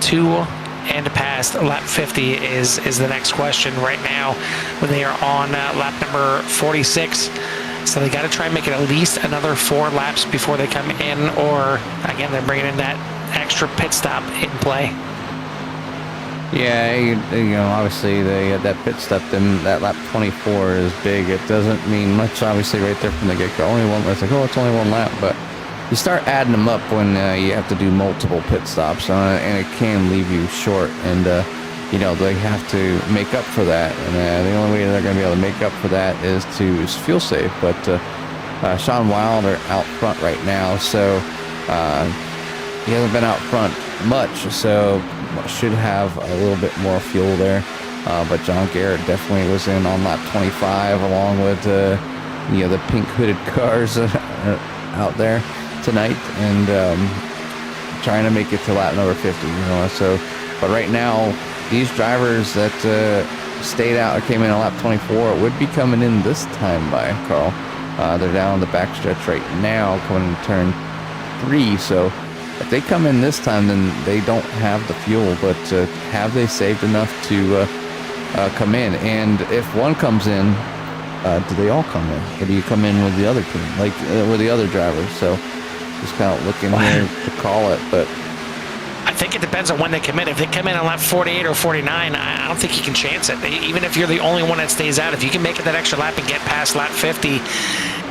Speaker 1: to and past lap 50 is the next question right now, when they are on lap number 46. So they got to try and make it at least another 4 laps before they come in, or again, they're bringing in that extra pit stop in play.
Speaker 2: Yeah, you know, obviously that pit stop in that lap 24 is big. It doesn't mean much, obviously, right there from the get-go. Only one. It's like, it's only 1 lap, but you start adding them up when you have to do multiple pit stops, and it can leave you short. And you know, they have to make up for that, and the only way they're going to be able to make up for that is to fuel save. But Sean Wilder out front right now, so he hasn't been out front much, so should have a little bit more fuel there. But John Garrett definitely was in on lap 25, along with you know, the pink hooded cars out there tonight, and trying to make it to lap number 50. You know, so but right now these drivers that stayed out or came in on lap 24 would be coming in this time by Carl. They're down on the backstretch right now, coming into turn 3. So if they come in this time, then they don't have the fuel. But have they saved enough to come in? And if one comes in do they all come in? Or do you come in with the other team, like with the other drivers? So just kind of looking here to call it, but
Speaker 1: I think it depends on when they come in. If they come in on lap 48 or 49, I don't think you can chance it. Even if you're the only one that stays out, if you can make it that extra lap and get past lap 50,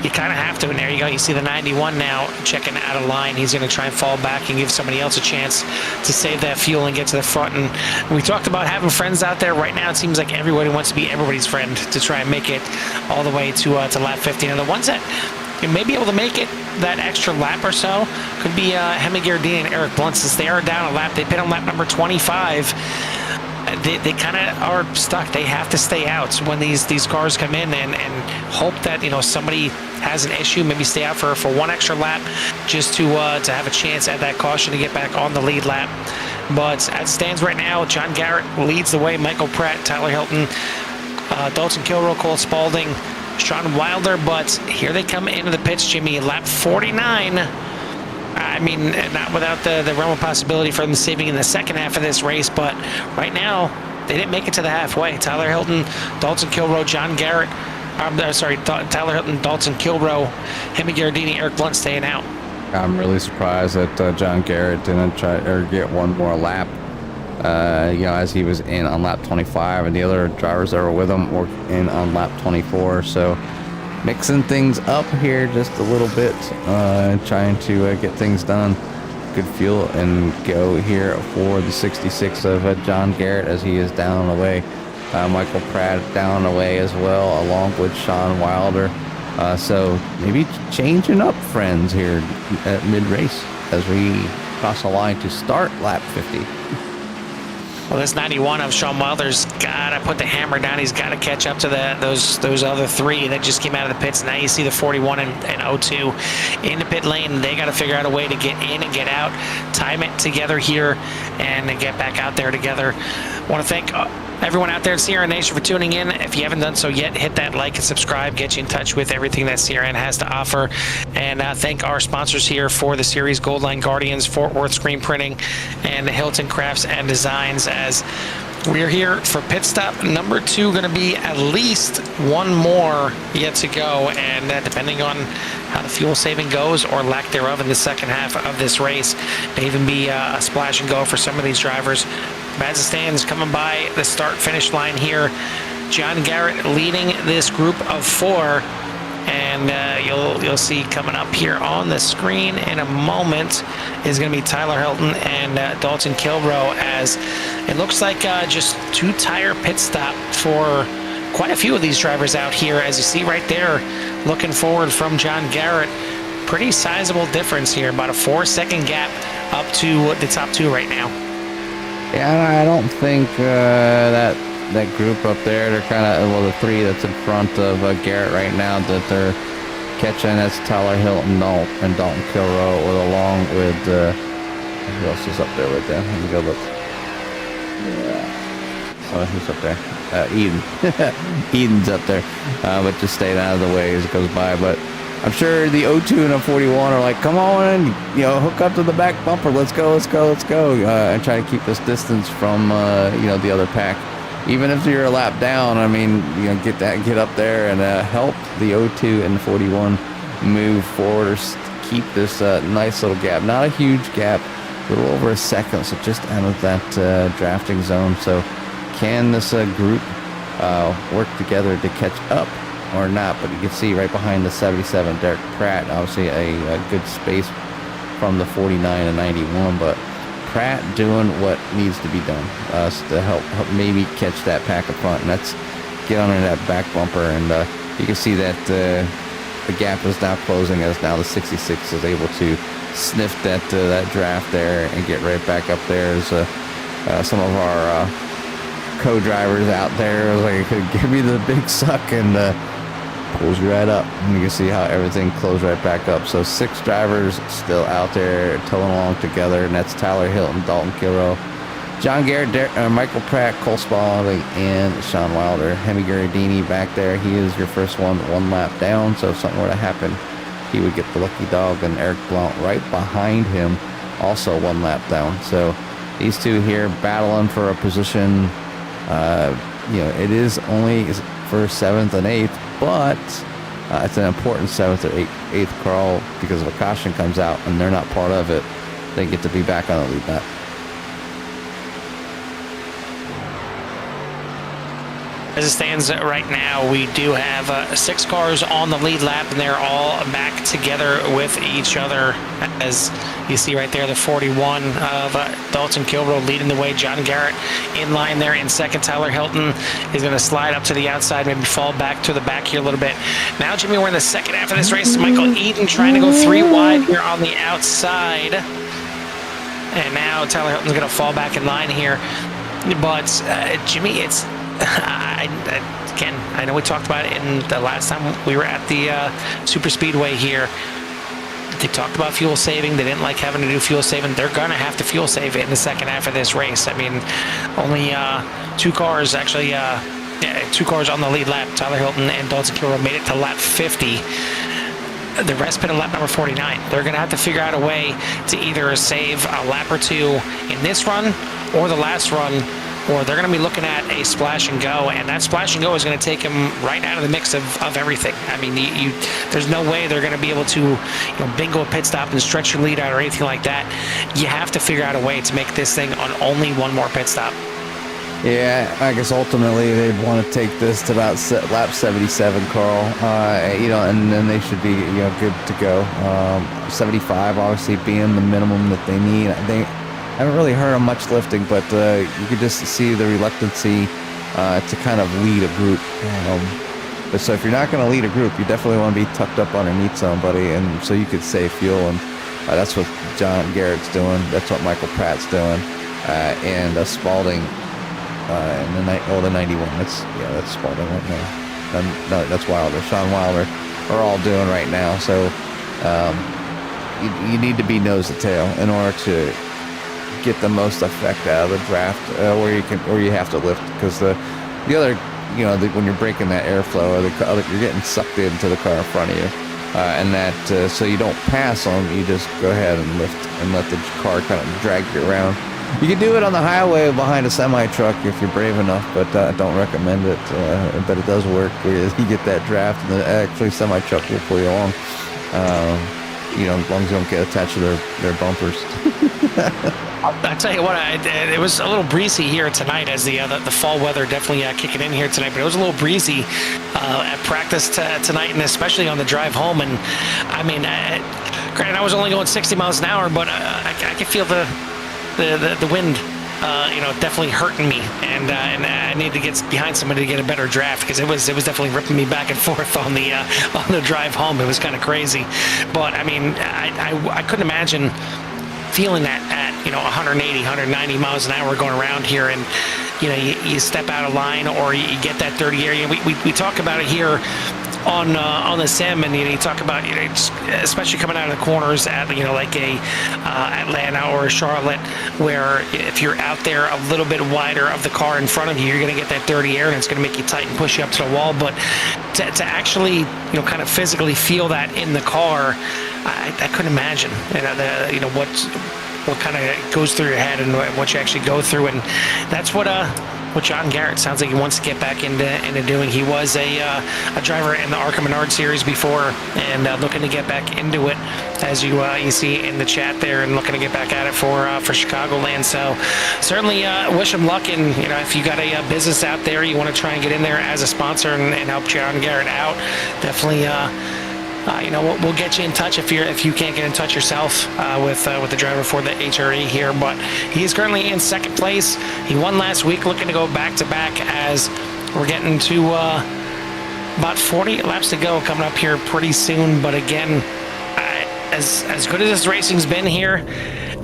Speaker 1: you kind of have to. And there you go. You see the 91 now checking out of line. He's going to try and fall back and give somebody else a chance to save that fuel and get to the front. And we talked about having friends out there. Right now, it seems like everybody wants to be everybody's friend to try and make it all the way to lap 50. And the ones that you may be able to make it that extra lap or so could be Hemi Gardini and Eric Blunt. Since they are down a lap, they pit on lap number 25. They kind of are stuck. They have to stay out when these cars come in and hope that somebody has an issue. Maybe stay out for one extra lap just to have a chance at that caution to get back on the lead lap. But as it stands right now, John Garrett leads the way. Michael Pratt, Tyler Hilton, Dalton Kilroe, Cole Spaulding, Sean Wilder. But here they come into the pits, Jimmy, lap 49. I mean, not without the realm of possibility for them saving in the second half of this race, but right now, they didn't make it to the halfway. Tyler Hilton, Dalton Kilroe, John Garrett, Tyler Hilton, Dalton Kilroe, Hemi Gardini, Eric Blunt staying out.
Speaker 2: I'm really surprised that John Garrett didn't try or get one more lap. As he was in on lap 25, and the other drivers that were with him were in on lap 24. So mixing things up here just a little bit, trying to get things done. Good fuel and go here for the 66 of John Garrett as he is down and away. Michael Pratt down and away as well, along with Sean Wilder. So maybe changing up friends here at mid-race as we cross the line to start lap 50.
Speaker 1: Well, this 91 of Sean Wilder's got to put the hammer down. He's got to catch up to those other three that just came out of the pits. Now you see the 41 and 02 in the pit lane. They got to figure out a way to get in and get out, time it together here, and get back out there together. I want to thank everyone out there at CRN Nation for tuning in. If you haven't done so yet, hit that like and subscribe. Get you in touch with everything that CRN has to offer. And thank our sponsors here for the series, Goldline Guardians, Fort Worth Screen Printing, and Hilton Crafts and Designs. As we're here for pit stop number 2, going to be at least one more yet to go. And depending on how the fuel saving goes or lack thereof in the second half of this race, may even be a splash and go for some of these drivers. As it stands, coming by the start-finish line here, John Garrett leading this group of 4, and you'll see coming up here on the screen in a moment is going to be Tyler Hilton and Dalton Kilroe, as it looks like just 2-tire pit stop for quite a few of these drivers out here. As you see right there, looking forward from John Garrett, pretty sizable difference here, about a 4-second gap up to the top 2 right now.
Speaker 2: Yeah, I don't think that group up there, they're kind of, the 3 that's in front of Garrett right now that they're catching, that's Tyler Hilton and Dalton Kilroe, along with, who else is up there with them? Let me go look. Yeah. Oh, who's up there? Eden. Eden's up there, but just staying out of the way as it goes by. But I'm sure the 02 and the 41 are like, come on, hook up to the back bumper. Let's go. And try to keep this distance from, the other pack. Even if you're a lap down, I mean, get up there and help the 02 and the 41 move forward or keep this nice little gap. Not a huge gap, a little over a second, so just out of that drafting zone. So can this group work together to catch up or not? But you can see right behind the 77, Derek Pratt, obviously a good space from the 49 and 91, but Pratt doing what needs to be done to help maybe catch that pack up front, and that's get under that back bumper. And you can see that the gap is now closing, as now the 66 is able to sniff that draft there and get right back up there. As some of our co-drivers out there like, give me the big suck, and pulls you right up, and you can see how everything closed right back up. So 6 drivers still out there towing along together, and that's Tyler Hilton, Dalton Kilroe, John Garrett, Michael Pratt, Cole Spaulding, and Sean Wilder. Hemi Gardini back there, he is your first one lap down, so if something were to happen, he would get the lucky dog, and Eric Blount right behind him, also 1 lap down. So these two here battling for a position. It is only for 7th and 8th, but it's an important 7th or 8th, Carl, because if a caution comes out and they're not part of it, they get to be back on the lead lap.
Speaker 1: As it stands right now, we do have 6 cars on the lead lap, and they're all back together with each other. As you see right there, the 41 of Dalton Kilrow leading the way. John Garrett in line there in second. Tyler Hilton is going to slide up to the outside, maybe fall back to the back here a little bit. Now, Jimmy, we're in the second half of this race. Michael Eden trying to go 3 wide here on the outside. And now Tyler Hilton's going to fall back in line here. But, Jimmy, it's... Again, I know we talked about it in the last time we were at the SuperSpeedway here. They talked about fuel saving. They didn't like having to do fuel saving. They're going to have to fuel save it in the second half of this race. I mean, only 2 cars, actually, 2 cars on the lead lap. Tyler Hilton and Dalton Kilrow made it to lap 50. The rest pit at lap number 49. They're going to have to figure out a way to either save a lap or 2 in this run or the last run, or they're going to be looking at a splash and go, and that splash and go is going to take them right out of the mix of everything. I mean, there's no way they're going to be able to, bingo a pit stop and stretch your lead out or anything like that. You have to figure out a way to make this thing on only 1 more pit stop.
Speaker 2: Yeah, I guess ultimately they'd want to take this to about lap 77, Carl. And then they should be, good to go. 75 obviously being the minimum that they need. I haven't really heard of much lifting, but you could just see the reluctancy to kind of lead a group. But so if you're not going to lead a group, you definitely want to be tucked up underneath somebody, and so you could save fuel. And that's what John Garrett's doing. That's what Michael Pratt's doing, and Spalding in the 91. That's Spalding right now. No, that's Wilder. Sean Wilder are all doing right now. So you need to be nose to tail in order to get the most effect out of the draft, where you have to lift, because the other, when you're breaking that airflow, you're getting sucked into the car in front of you, and that so you don't pass them, you just go ahead and lift and let the car kind of drag you around. You can do it on the highway behind a semi truck if you're brave enough, but I don't recommend it. But it does work. You get that draft, and actually semi truck will pull you along. As long as you don't get attached to their bumpers.
Speaker 1: I tell you what, it was a little breezy here tonight, as the fall weather definitely kicking in here tonight. But it was a little breezy at practice tonight, and especially on the drive home. And I mean, granted, I was only going 60 miles an hour, but I could feel the wind, definitely hurting me, and I need to get behind somebody to get a better draft, because it was definitely ripping me back and forth on the drive home. It was kind of crazy, but I mean, I couldn't imagine feeling that at 180, 190 miles an hour going around here, and you step out of line, or you get that dirty area. We talk about it here on the sim, and you talk about especially coming out of the corners at like a Atlanta or Charlotte, where if you're out there a little bit wider of the car in front of you, you're going to get that dirty air, and it's going to make you tight and push you up to the wall. But to actually kind of physically feel that in the car, I couldn't imagine what kind of goes through your head and what you actually go through. And that's what John Garrett sounds like he wants to get back into doing. He was a driver in the ARCA Menard series before, and looking to get back into it, as you see in the chat there, and looking to get back at it for Chicagoland. So certainly wish him luck. And if you got a business out there, you want to try and get in there as a sponsor and help John Garrett out, definitely we'll get you in touch if you can't get in touch yourself with the driver for the HRE here. But he's currently in second place. He won last week, looking to go back to back, as we're getting to about 40 laps to go coming up here pretty soon. But again, as good as this racing's been here,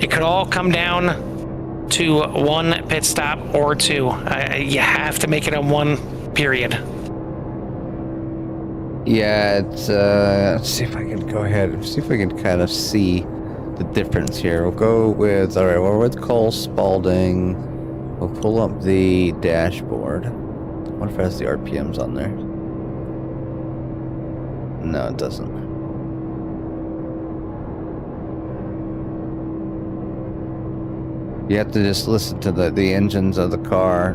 Speaker 1: it could all come down to 1 pit stop or 2. You have to make it on 1, period.
Speaker 2: Yeah, it's let's see if I can go ahead and see if we can kind of see the difference here. We'll go with, all right, we're with Cole Spalding. We'll pull up the dashboard. I wonder if it has the RPMs on there. No, it doesn't. You have to just listen to the engines of the car,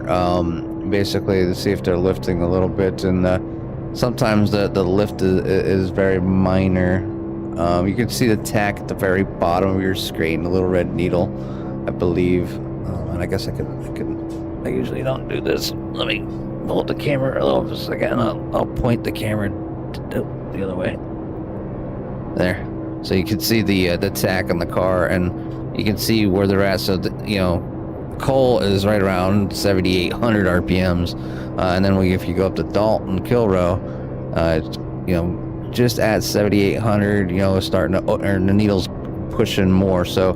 Speaker 2: basically to see if they're lifting a little bit, and sometimes the lift is very minor. You can see the tack at the very bottom of your screen, the little red needle, I believe. And I guess I usually don't do this. Let me hold the camera a little just a second. I'll point the camera the other way. There. So you can see the tack on the car, and you can see where they're at. So, Cole is right around 7,800 RPMs. And then if you go up to Dalton, Kilrow, just at 7,800, it's starting to, or the needle's pushing more. So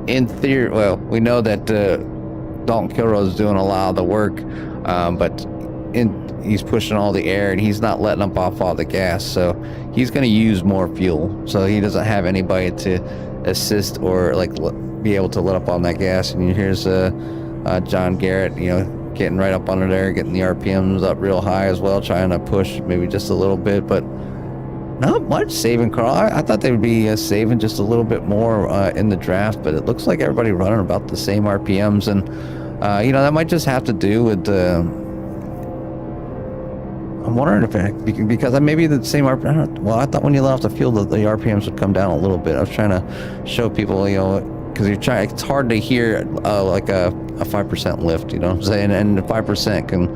Speaker 2: in theory, well, we know that Dalton Kilrow is doing a lot of the work, but he's pushing all the air, and he's not letting up off all the gas. So he's going to use more fuel. So he doesn't have anybody to assist or be able to let up on that gas. And here's John Garrett, getting right up under there, getting the RPMs up real high as well, trying to push maybe just a little bit, but not much saving, Carl. I thought they would be saving just a little bit more in the draft, but it looks like everybody running about the same RPMs, and that might just have to do with I'm wondering if because maybe the same RPM. Well, I thought when you let off the fuel that the RPMs would come down a little bit. I was trying to show people, because it's hard to hear like a 5% lift, you know what I'm saying? And the 5% can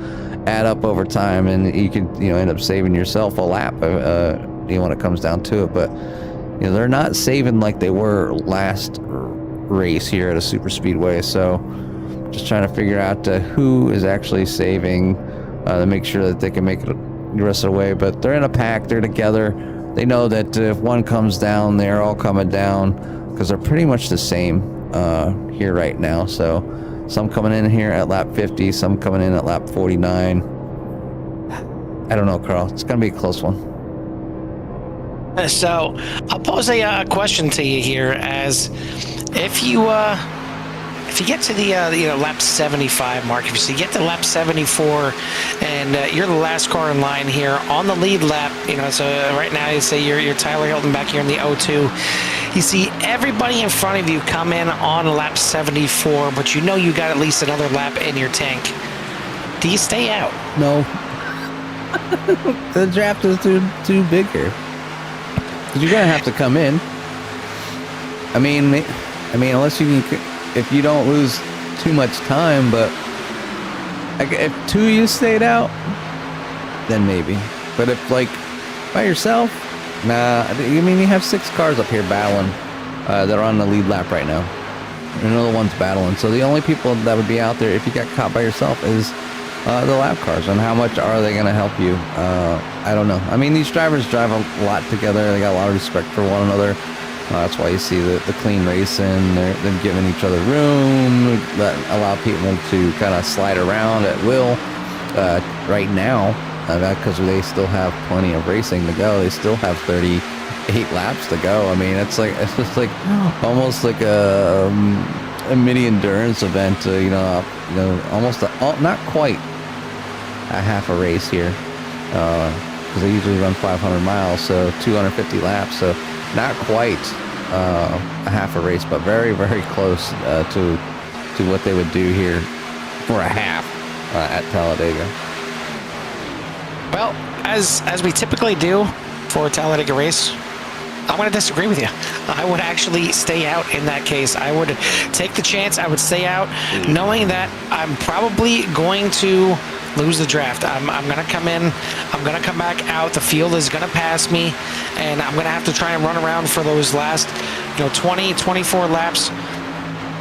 Speaker 2: add up over time, and you could end up saving yourself a lap when it comes down to it. But they're not saving like they were last race here at a super speedway. So just trying to figure out who is actually saving to make sure that they can make it the rest of the way. But they're in a pack, they're together. They know that if one comes down, they're all coming down, because they're pretty much the same here right now. So some coming in here at lap 50, some coming in at lap 49. I don't know, Carl. It's going to be a close one.
Speaker 1: So I'll pose a question to you here, as if you get to the lap 75 mark, if you get to lap 74 and you're the last car in line here on the lead lap, so right now you say you're Tyler Hilton back here in the O2, you see everybody in front of you come in on lap 74, but you got at least another lap in your tank. Do you stay out?
Speaker 2: No. The draft is too big here. Because you're going to have to come in. I mean, unless if you don't lose too much time, but if two of you stayed out, then maybe. But if by yourself, nah. You have 6 cars up here battling that are on the lead lap right now. Another one's battling. So the only people that would be out there if you got caught by yourself is the lap cars. And how much are they going to help you? I don't know. These drivers drive a lot together. They got a lot of respect for one another. That's why you see the clean racing. They're giving each other room, that allow people to kind of slide around at will. Right now, because they still have plenty of racing to go. They still have 38 laps to go. It's just almost like a mini endurance event. Almost not quite a half a race here, because they usually run 500 miles, so 250 laps. So not quite a half a race, but very, very close to what they would do here for a half at Talladega.
Speaker 1: Well, as we typically do for a Talladega race, I'm going to disagree with you. I would actually stay out in that case. I would take the chance. I would stay out, knowing that I'm probably going to lose the draft. I'm going to come in. I'm going to come back out. The field is going to pass me, and I'm going to have to try and run around for those last 20, 24 laps,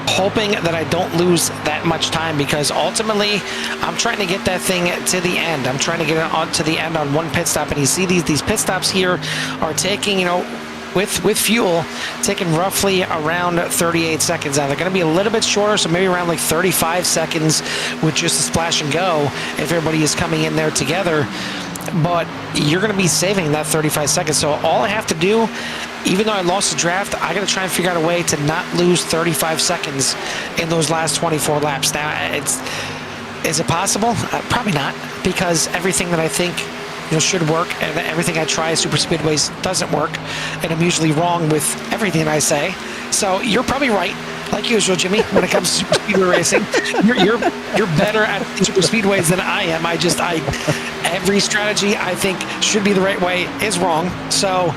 Speaker 1: hoping that I don't lose that much time, because ultimately I'm trying to get that thing to the end. I'm trying to get it on to the end on one pit stop, and you see these pit stops here are taking, with fuel, taking roughly around 38 seconds. Now they're going to be a little bit shorter, so maybe around 35 seconds with just a splash and go if everybody is coming in there together. But you're going to be saving that 35 seconds. So all I have to do, even though I lost the draft, I got to try and figure out a way to not lose 35 seconds in those last 24 laps. Now, is it possible? Probably not, because everything that I think should work, and everything I try at super speedways doesn't work, and I'm usually wrong with everything I say. So you're probably right, like usual, Jimmy. When it comes to super speedway racing, you're better at super speedways than I am. Every strategy I think should be the right way is wrong. So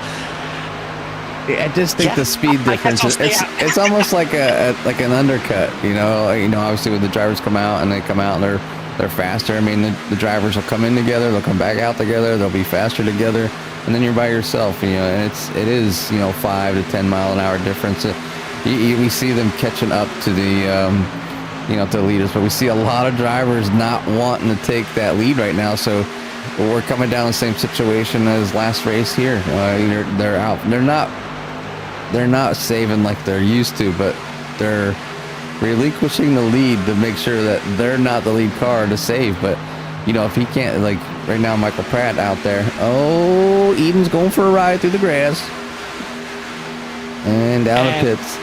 Speaker 2: I just think the speed difference it's almost like an undercut, obviously when the drivers come out and they're faster. I mean, the drivers will come in together, they'll come back out together, they'll be faster together, and then you're by yourself, and it is 5 to 10 mile an hour difference. We see them catching up to the to the leaders, but we see a lot of drivers not wanting to take that lead right now. So we're coming down the same situation as last race here. They're out. They're not saving like they're used to, but they're relinquishing the lead to make sure that they're not the lead car to save. But if he can't, like right now, Michael Pratt out there. Oh, Eden's going for a ride through the grass and down the pits.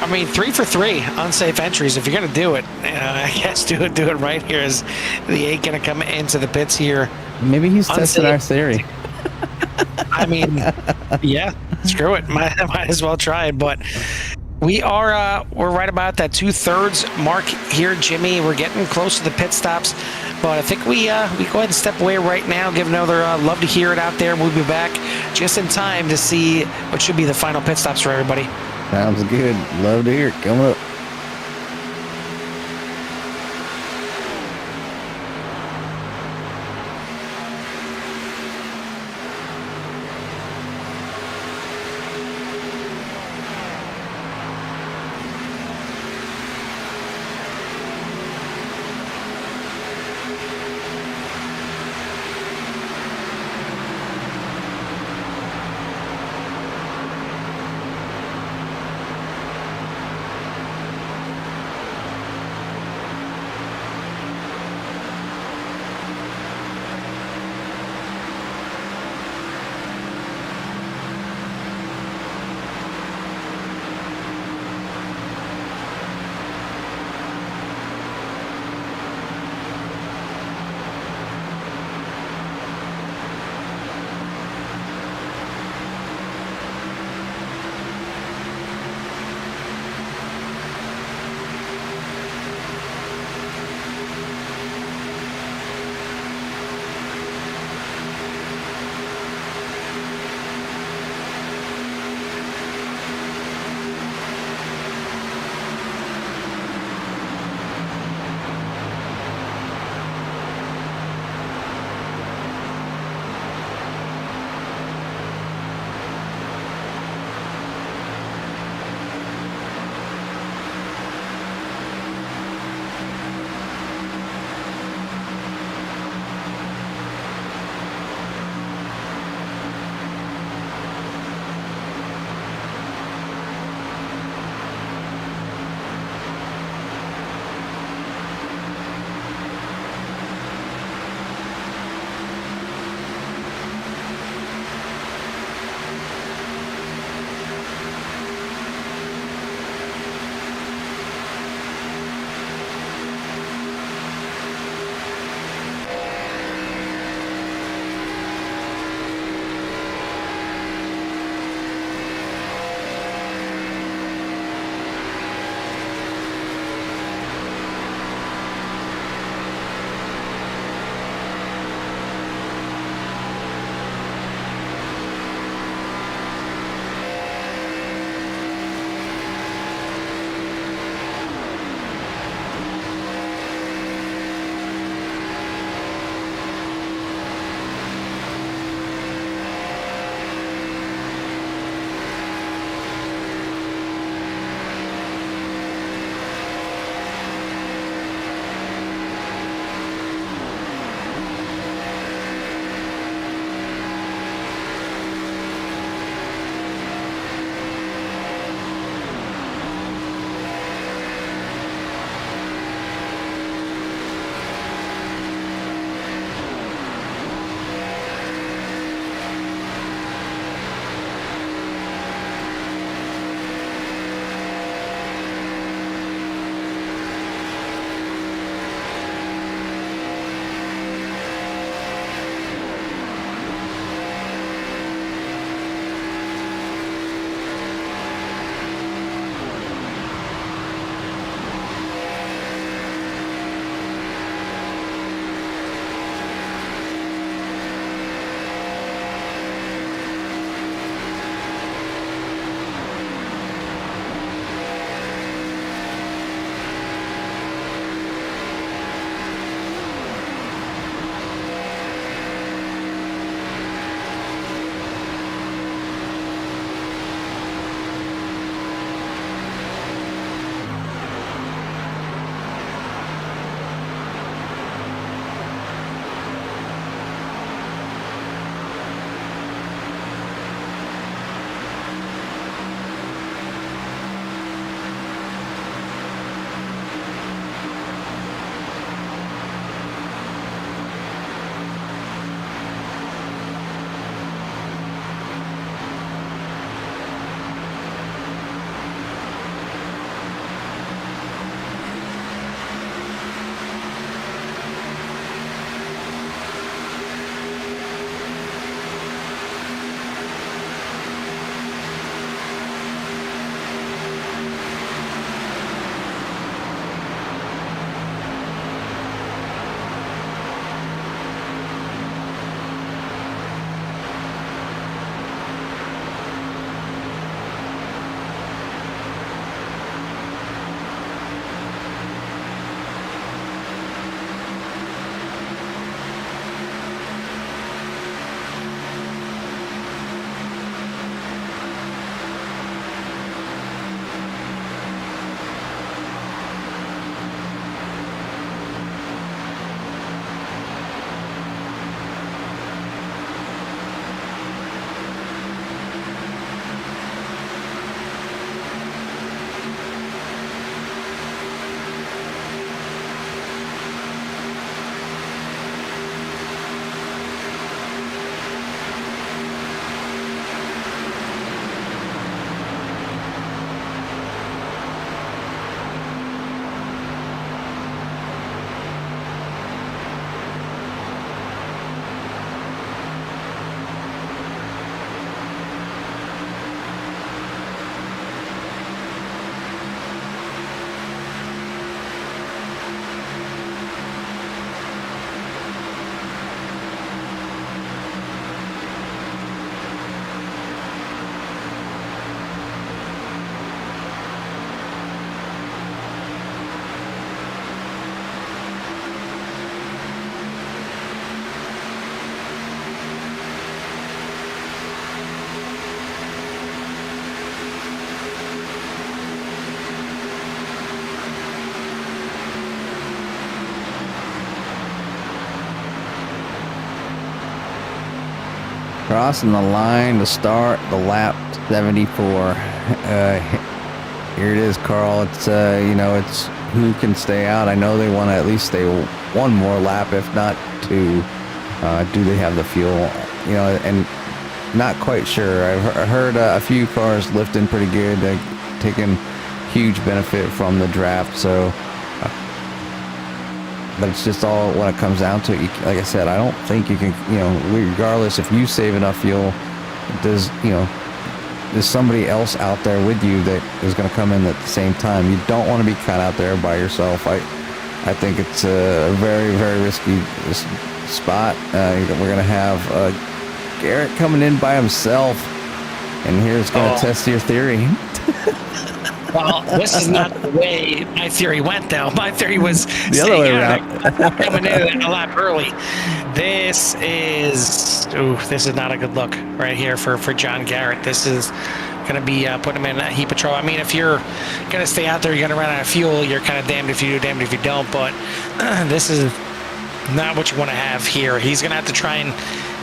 Speaker 1: I mean, 3 for 3 unsafe entries. If you're going to do it, I guess do it right here. Is the 8 going to come into the pits here?
Speaker 2: Maybe he's testing our theory.
Speaker 1: I mean, yeah, screw it. Might as well try it. But we're right about that 2/3 mark here, Jimmy. We're getting close to the pit stops, but I think we go ahead and step away right now. Give another love to hear it out there. We'll be back just in time to see what should be the final pit stops for everybody.
Speaker 2: Sounds good. Love to hear it. Coming up. Crossing the line to start the lap 74. Here it is, Carl. It's it's who can stay out. I know they want to at least stay one more lap, if not two. Do they have the fuel? And not quite sure. I've heard a few cars lifting pretty good, taking huge benefit from the draft. So, but it's just all when it comes down to it. Like I said, I don't think you can. Regardless if you save enough fuel, there's somebody else out there with you that is going to come in at the same time. You don't want to be caught out there by yourself. I think it's a very, very risky spot. We're going to have Garrett coming in by himself, and here's going to test your theory.
Speaker 1: Well, this is not the way my theory went, though. My theory was
Speaker 2: the other way around.
Speaker 1: Coming in a lap early. This is not a good look right here for John Garrett. This is going to be putting him in a heap of trouble. I mean, if you're going to stay out there, you're going to run out of fuel. You're kind of damned if you do, damned if you don't. But this is not what you want to have here. He's going to have to try and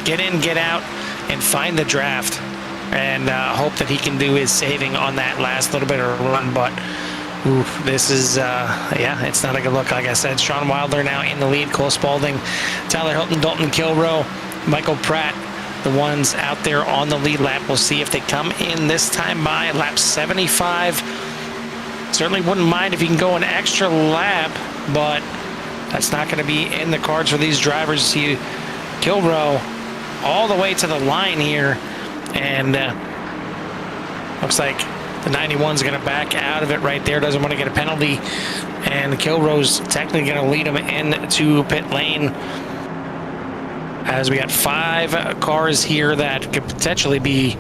Speaker 1: get in, get out, and find the draft, and hope that he can do his saving on that last little bit of a run. But this is it's not a good look. Like I said, Sean Wilder now in the lead, Cole Spaulding, Tyler Hilton, Dalton Kilroe, Michael Pratt, the ones out there on the lead lap. We'll see if they come in this time by lap 75. Certainly wouldn't mind if you can go an extra lap, but that's not going to be in the cards for these drivers. See Kilroe all the way to the line here, and looks like the 91's going to back out of it right there. Doesn't want to get a penalty, and Kilroe's technically going to lead him into pit lane, as we got 5 cars here that could potentially be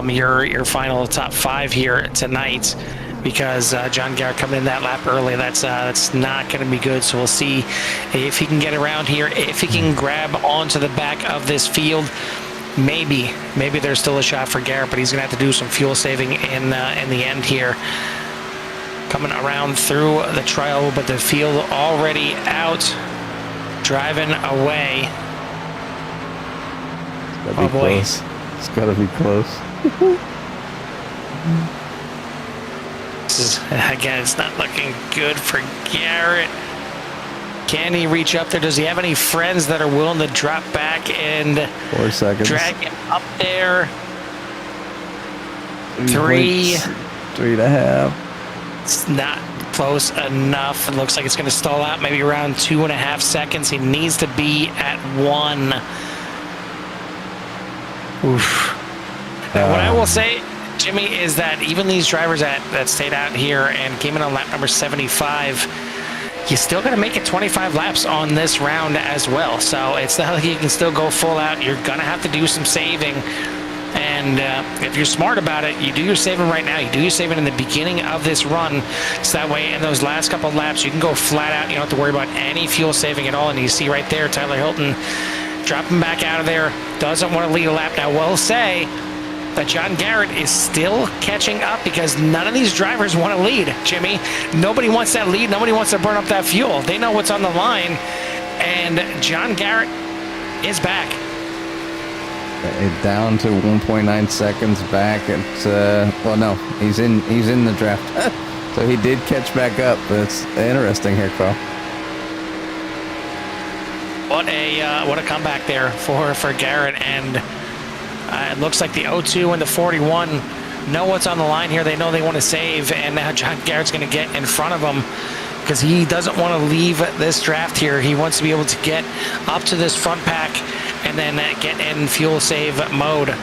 Speaker 1: your final top 5 here tonight, because John Garrett coming in that lap early, that's not going to be good. So we'll see if he can get around here, if he can grab onto the back of this field. Maybe there's still a shot for Garrett, but he's going to have to do some fuel saving in the end here. Coming around through the trial, but the field already out, driving away.
Speaker 2: It's gotta be close. It's got to be close.
Speaker 1: This is, again, it's not looking good for Garrett. Can he reach up there? Does he have any friends that are willing to drop back and
Speaker 2: 4 seconds.
Speaker 1: Drag him up there? 3.
Speaker 2: 3.5.
Speaker 1: It's not close enough. It looks like it's going to stall out maybe around 2.5 seconds. He needs to be at 1. Oof. What I will say, Jimmy, is that even these drivers that stayed out here and came in on lap number 75, you still got to make it 25 laps on this round as well. So it's not like you can still go full out. You're going to have to do some saving. And if you're smart about it, you do your saving right now. You do your saving in the beginning of this run. So that way, in those last couple of laps, you can go flat out. You don't have to worry about any fuel saving at all. And you see right there, Tyler Hilton dropping back out of there. Doesn't want to lead a lap. Now, we'll say that John Garrett is still catching up, because none of these drivers want to lead, Jimmy. Nobody wants that lead. Nobody wants to burn up that fuel. They know what's on the line, and John Garrett is back.
Speaker 2: Down to 1.9 seconds back. It's well, no, he's in the draft, so he did catch back up. That's interesting here, Carl.
Speaker 1: What a comeback there for Garrett, and it looks like the 02 and the 41 know what's on the line here. They know they want to save, and now John Garrett's going to get in front of them, because he doesn't want to leave this draft here. He wants to be able to get up to this front pack and then get in fuel save mode.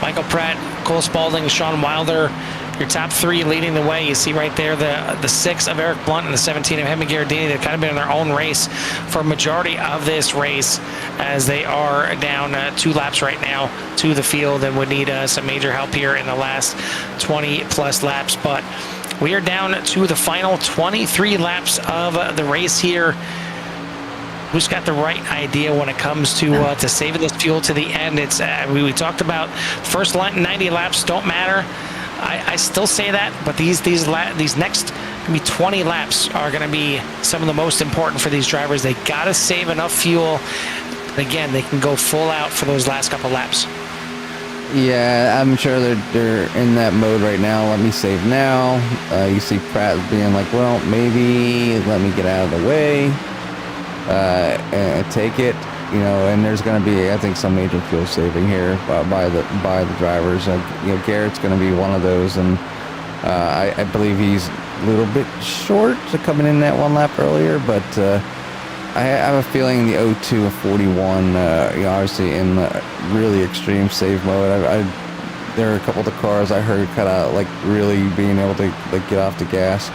Speaker 1: Michael Pratt, Cole Spaulding, Sean Wilder, your top 3 leading the way. You see right there the 6 of Eric Blunt and the 17 of Hemi Gardini. They've kind of been in their own race for a majority of this race, as they are down 2 laps right now to the field and would need some major help here in the last 20 plus laps. But we are down to the final 23 laps of the race here. Who's got the right idea when it comes to saving this fuel to the end? It's we talked about first 90 laps don't matter. I still say that, but these next maybe 20 laps are going to be some of the most important for these drivers. They got to save enough fuel. Again, they can go full out for those last couple laps.
Speaker 2: Yeah, I'm sure they're in that mode right now. Let me save now. You see Pratt being like, well, maybe let me get out of the way and take it. You know, and there's going to be, I think, some major fuel saving here by the drivers. You know, Garrett's going to be one of those, and I believe he's a little bit short to coming in that one lap earlier, but I have a feeling the 02 of 41, you know, obviously in really extreme save mode. There are a couple of the cars I heard cut out, like really being able to like get off the gas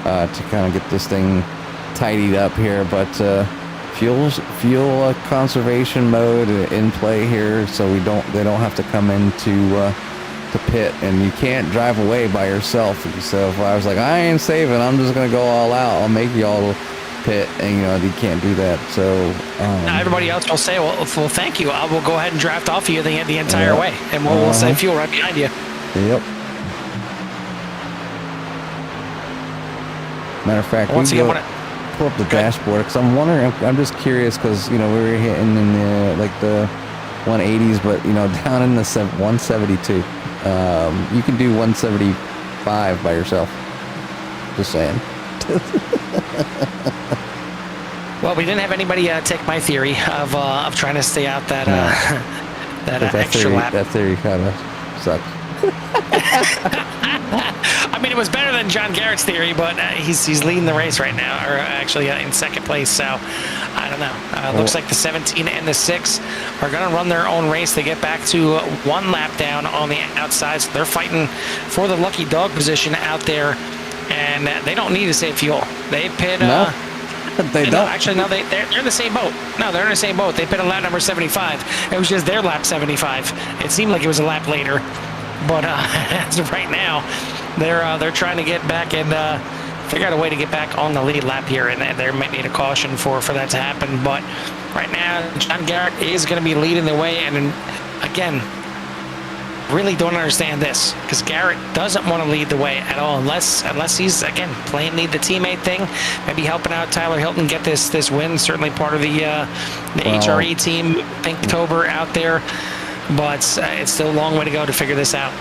Speaker 2: to kind of get this thing tidied up here, but fuel conservation mode in play here, so they don't have to come into the pit, and you can't drive away by yourself. So if I was like, I ain't saving, I'm just gonna go all out, I'll make y'all pit, and you know, you can't do that. So
Speaker 1: now everybody else will say, well, thank you, I will go ahead and draft off of you the entire way, and we'll save fuel right behind you.
Speaker 2: Yep. Matter of fact,
Speaker 1: once again,
Speaker 2: pull up the dashboard, because I'm wondering, I'm just curious, because you know, we were hitting in the like the 180s, but you know, down in the 172, you can do 175 by yourself. Just saying.
Speaker 1: Well, we didn't have anybody take my theory of trying to stay out that that extra
Speaker 2: theory,
Speaker 1: lap.
Speaker 2: That theory kind of sucks.
Speaker 1: I mean, it was better than John Garrett's theory, but he's leading the race right now, or actually in second place. So I don't know. Looks like the 17 and the 6 are going to run their own race. They get back to one lap down on the outside, so they're fighting for the lucky dog position out there, and they don't need to save fuel. They pit.
Speaker 2: No. They don't.
Speaker 1: No, actually, no, they're in the same boat. No, they're in the same boat. They pit a lap number 75. It was just their lap 75. It seemed like it was a lap later, but as of right now, they're trying to get back and figure out a way to get back on the lead lap here, and they might need a caution for that to happen. But right now, John Garrett is going to be leading the way, and again, really don't understand this, because Garrett doesn't want to lead the way at all unless he's, again, playing the teammate thing, maybe helping out Tyler Hilton get this win. Certainly part of the HRE team, Pinktober out there, but it's still a long way to go to figure this out.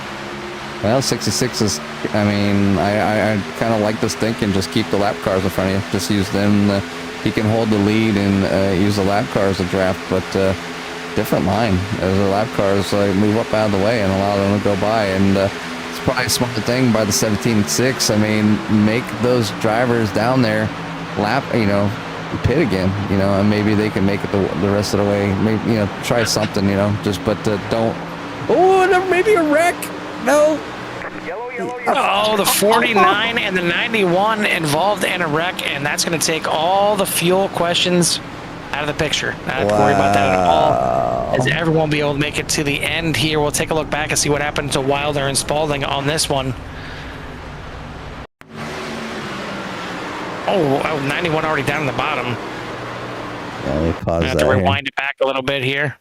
Speaker 2: Well, 66 is, I mean, I kind of like this thinking, just keep the lap cars in front of you, just use them. He can hold the lead and use the lap cars to draft, but different line as the lap cars move up out of the way and allow them to go by, and it's probably a smart thing by the 17-6. I mean, make those drivers down there lap, you know, pit again, you know, and maybe they can make it the rest of the way. Maybe, you know, try something, you know, just, but don't. Oh, maybe a wreck. No.
Speaker 1: Oh, the 49 and the 91 involved in a wreck, and that's going to take all the fuel questions out of the picture. Not have to worry about that at all, as everyone will be able to make it to the end here. We'll take a look back and see what happened to Wilder and Spalding on this one. Oh, 91 already down in the bottom.
Speaker 2: Yeah, let me pause
Speaker 1: I have to rewind it back a little bit here.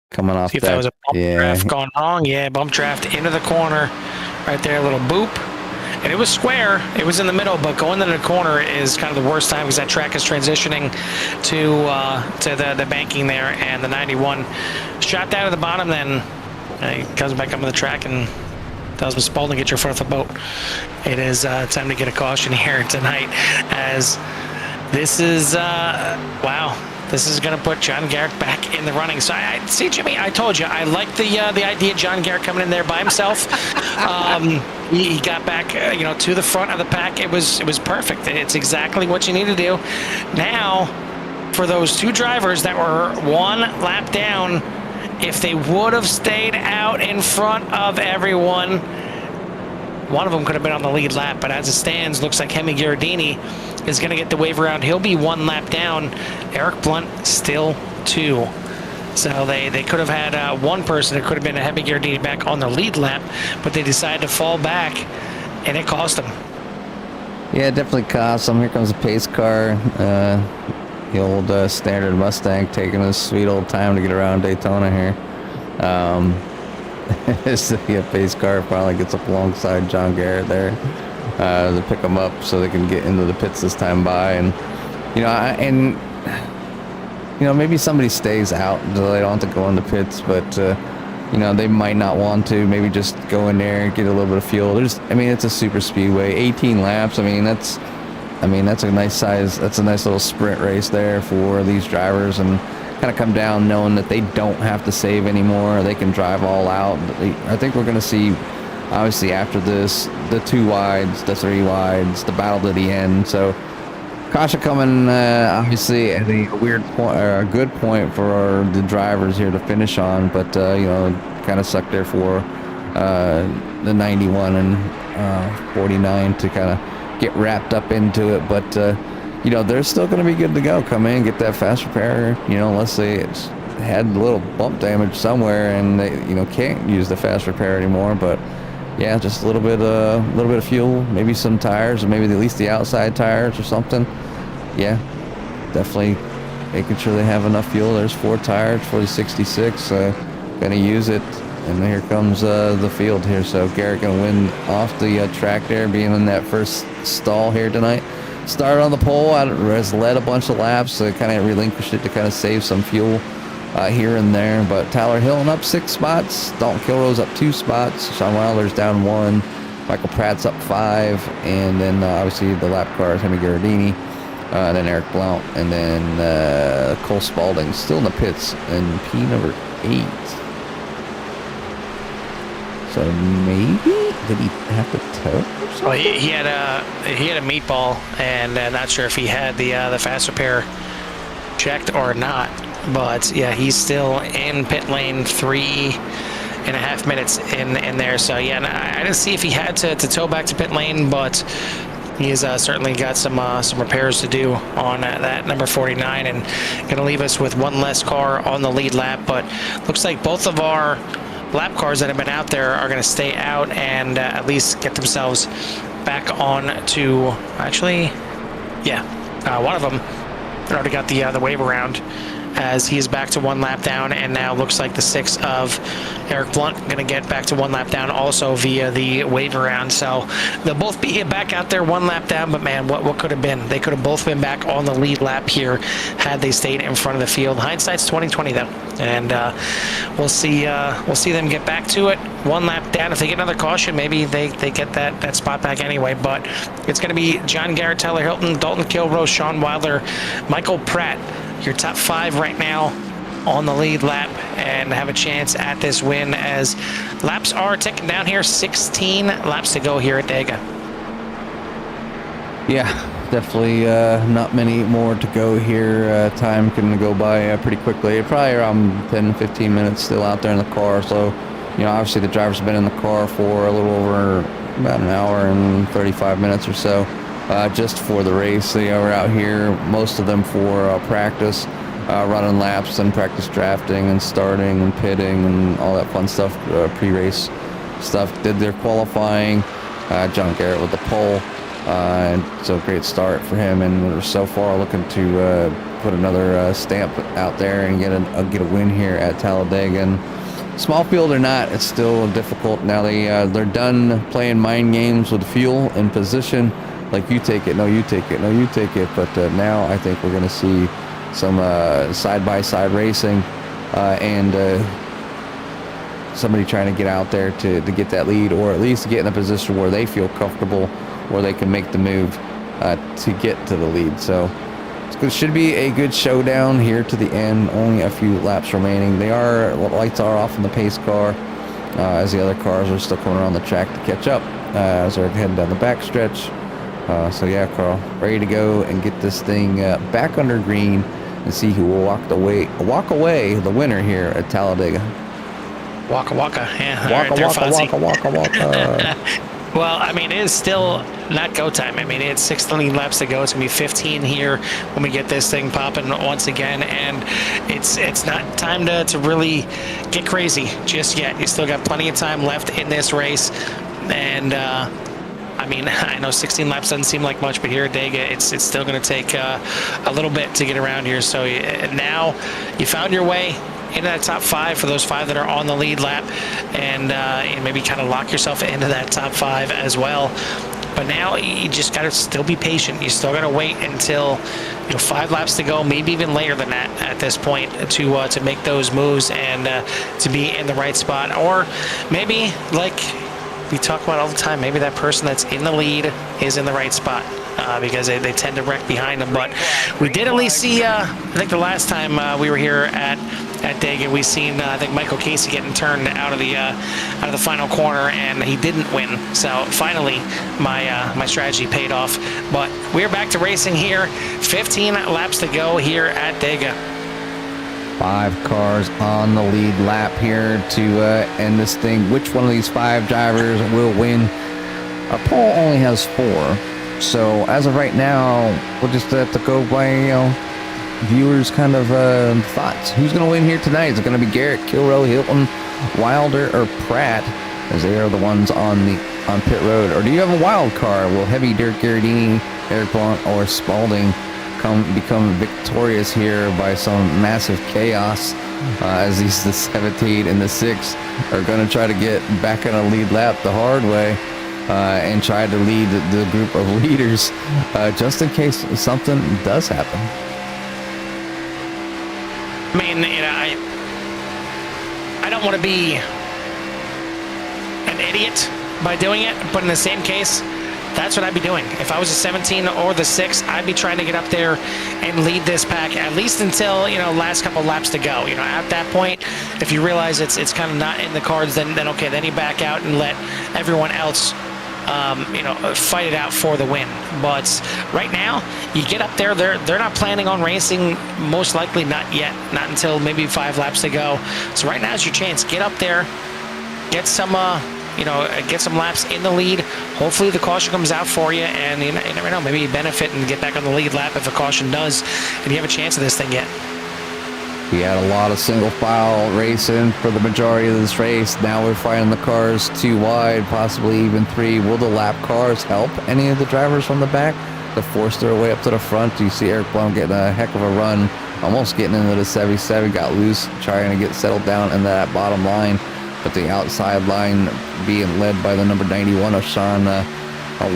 Speaker 2: Coming off
Speaker 1: see if that was a bump draft gone wrong. Yeah, bump draft into the corner. Right there, a little boop. And it was square. It was in the middle, but going into the corner is kind of the worst time, because that track is transitioning to the banking there, and the 91 shot down at the bottom. Then he comes back up on the track and tells Miss Spalding, get your foot off the boat. It is time to get a caution here tonight, as this is wow. This is going to put John Garrett back in the running. So I see, Jimmy, I told you, I like the idea of John Garrett coming in there by himself. He got back, you know, to the front of the pack. It was perfect. It's exactly what you need to do. Now, for those two drivers that were one lap down, if they would have stayed out in front of everyone, one of them could have been on the lead lap. But as it stands, looks like Hemi Ghiardini is going to get the wave around. He'll be one lap down. Eric Blunt still 2. So they could have had one person. It could have been a Hemi Ghiardini back on the lead lap, but they decided to fall back, and it cost them.
Speaker 2: Yeah, it definitely cost them. Here comes the pace car. The old standard Mustang taking his sweet old time to get around Daytona here. The pace car finally gets up alongside John Garrett there to pick him up so they can get into the pits this time by. And maybe somebody stays out so they don't have to go in the pits, but you know, they might not want to. Maybe just go in there and get a little bit of fuel. I mean, it's a super speedway, 18 laps. I mean, that's a nice size. That's a nice little sprint race there for these drivers, and kind of come down knowing that they don't have to save anymore. They can drive all out. I think we're going to see, obviously after this, the 2 wides, the 3 wides, the battle to the end. So caution coming, obviously at a weird point, or a good point for the drivers here to finish on, but you know, kind of sucked there for the 91 and 49 to kind of get wrapped up into it. But you know, they're still going to be good to go. Come in, get that fast repair. You know, unless they had a little bump damage somewhere and they, you know, can't use the fast repair anymore. But yeah, just a little bit of fuel, maybe some tires, or maybe at least the outside tires or something. Yeah, definitely making sure they have enough fuel. There's 4 tires for the 66. Gonna use it, and here comes the field here. So Garrett gonna win off the track there, being in that first stall here tonight. Started on the pole, has led a bunch of laps, kind of relinquished it to kind of save some fuel here and there. But Tyler Hilton up 6 spots, Dalton Kilrose up 2 spots, Sean Wilder's down 1, Michael Pratt's up 5, and then obviously the lap cars, Henry Garardini, then Eric Blount, and then Cole Spalding still in the pits in P number 8. So maybe did he have to tow?
Speaker 1: Well, he had a meatball, and not sure if he had the fast repair checked or not. But yeah, he's still in pit lane, 3.5 minutes in there. So yeah, and I didn't see if he had to tow back to pit lane, but he's certainly got some repairs to do on that number 49, and going to leave us with 1 less car on the lead lap. But looks like both of our lap cars that have been out there are going to stay out and at least get themselves back on to, actually, yeah, one of them already got the wave around, as he's back to 1 lap down, and now looks like the 6 of Eric Blunt going to get back to 1 lap down also via the wave around. So they'll both be back out there 1 lap down, but man, what could have been? They could have both been back on the lead lap here had they stayed in front of the field. Hindsight's 20/20 though, and we'll see them get back to it 1 lap down. If they get another caution, maybe they get that spot back anyway. But it's going to be John Garrett, Tyler Hilton, Dalton Kilrose, Sean Wilder, Michael Pratt, your top 5 right now on the lead lap, and have a chance at this win as laps are ticking down here. 16 laps to go here at Dega.
Speaker 2: Yeah, definitely not many more to go here. Time can go by pretty quickly. Probably around 10-15 minutes still out there in the car. So, you know, obviously the drivers have been in the car for a little over about an hour and 35 minutes or so. Just for the race. They are out here, most of them for practice, running laps and practice drafting and starting and pitting and all that fun stuff, pre-race stuff. Did their qualifying, John Garrett with the pole, and so great start for him, and we're so far looking to put another stamp out there and get a win here at Talladega. And small field or not, it's still difficult. Now they're done playing mind games with fuel and position. Like, you take it, no, you take it, no, you take it. But now I think we're going to see some side-by-side racing and somebody trying to get out there to get that lead, or at least get in a position where they feel comfortable, where they can make the move to get to the lead. So it should be a good showdown here to the end. Only a few laps remaining. Lights are off in the pace car as the other cars are still coming around the track to catch up as they're heading down the backstretch. So yeah, Carl, ready to go and get this thing back under green and see who will walk away the winner here at Talladega.
Speaker 1: Waka waka, yeah.
Speaker 2: Waka
Speaker 1: right there,
Speaker 2: waka, waka waka waka.
Speaker 1: Well, I mean, it is still not go time. I mean, it's 16 laps to go. It's gonna be 15 here when we get this thing popping once again, and it's not time to really get crazy just yet. You still got plenty of time left in this race, and I mean, I know 16 laps doesn't seem like much, but here at Dega, it's still going to take a little bit to get around here. So now you found your way into that top 5 for those 5 that are on the lead lap, and maybe kind of lock yourself into that top 5 as well. But now you just got to still be patient. You still got to wait until 5 laps to go, maybe even later than that at this point to make those moves and to be in the right spot. Or maybe, like we talk about all the time, maybe that person that's in the lead is in the right spot. Because they tend to wreck behind them. But we did at least see, I think the last time we were here at Dega, we seen I think Michael Casey getting turned out of the final corner, and he didn't win. So finally, my strategy paid off. But we're back to racing here. 15 laps to go here at Dega.
Speaker 2: 5 cars on the lead lap here to end this thing. Which one of these 5 drivers will win? Our poll only has 4. So as of right now, we'll just have to go by viewers' kind of thoughts. Who's going to win here tonight? Is it going to be Garrett, Kilroe, Hilton, Wilder, or Pratt, as they are the ones on pit road? Or do you have a wild card? Will Heavy, Dirk Garridini, Eric Blount, or Spalding become victorious here by some massive chaos? As these the 17 and the 6 are going to try to get back on a lead lap the hard way. And try to lead the group of leaders just in case something does happen.
Speaker 1: I mean, I don't want to be an idiot by doing it, but in the same case, that's what I'd be doing. If I was a 17 or the 6, I'd be trying to get up there and lead this pack at least until last couple laps to go. At that point, if you realize it's kind of not in the cards, then okay, then you back out and let everyone else fight it out for the win. But right now, you get up there, they're not planning on racing, most likely not yet, not until maybe 5 laps to go. So right now is your chance. Get up there, get some get some laps in the lead. Hopefully the caution comes out for you, and you never know, maybe you benefit and get back on the lead lap if a caution does, and you have a chance of this thing yet.
Speaker 2: We had a lot of single file racing for the majority of this race. Now we're finding the cars 2 wide, possibly even 3. Will the lap cars help any of the drivers from the back to force their way up to the front? You see Eric Blum getting a heck of a run, almost getting into the 77, got loose, trying to get settled down in that bottom line. But the outside line being led by the number 91 of Sean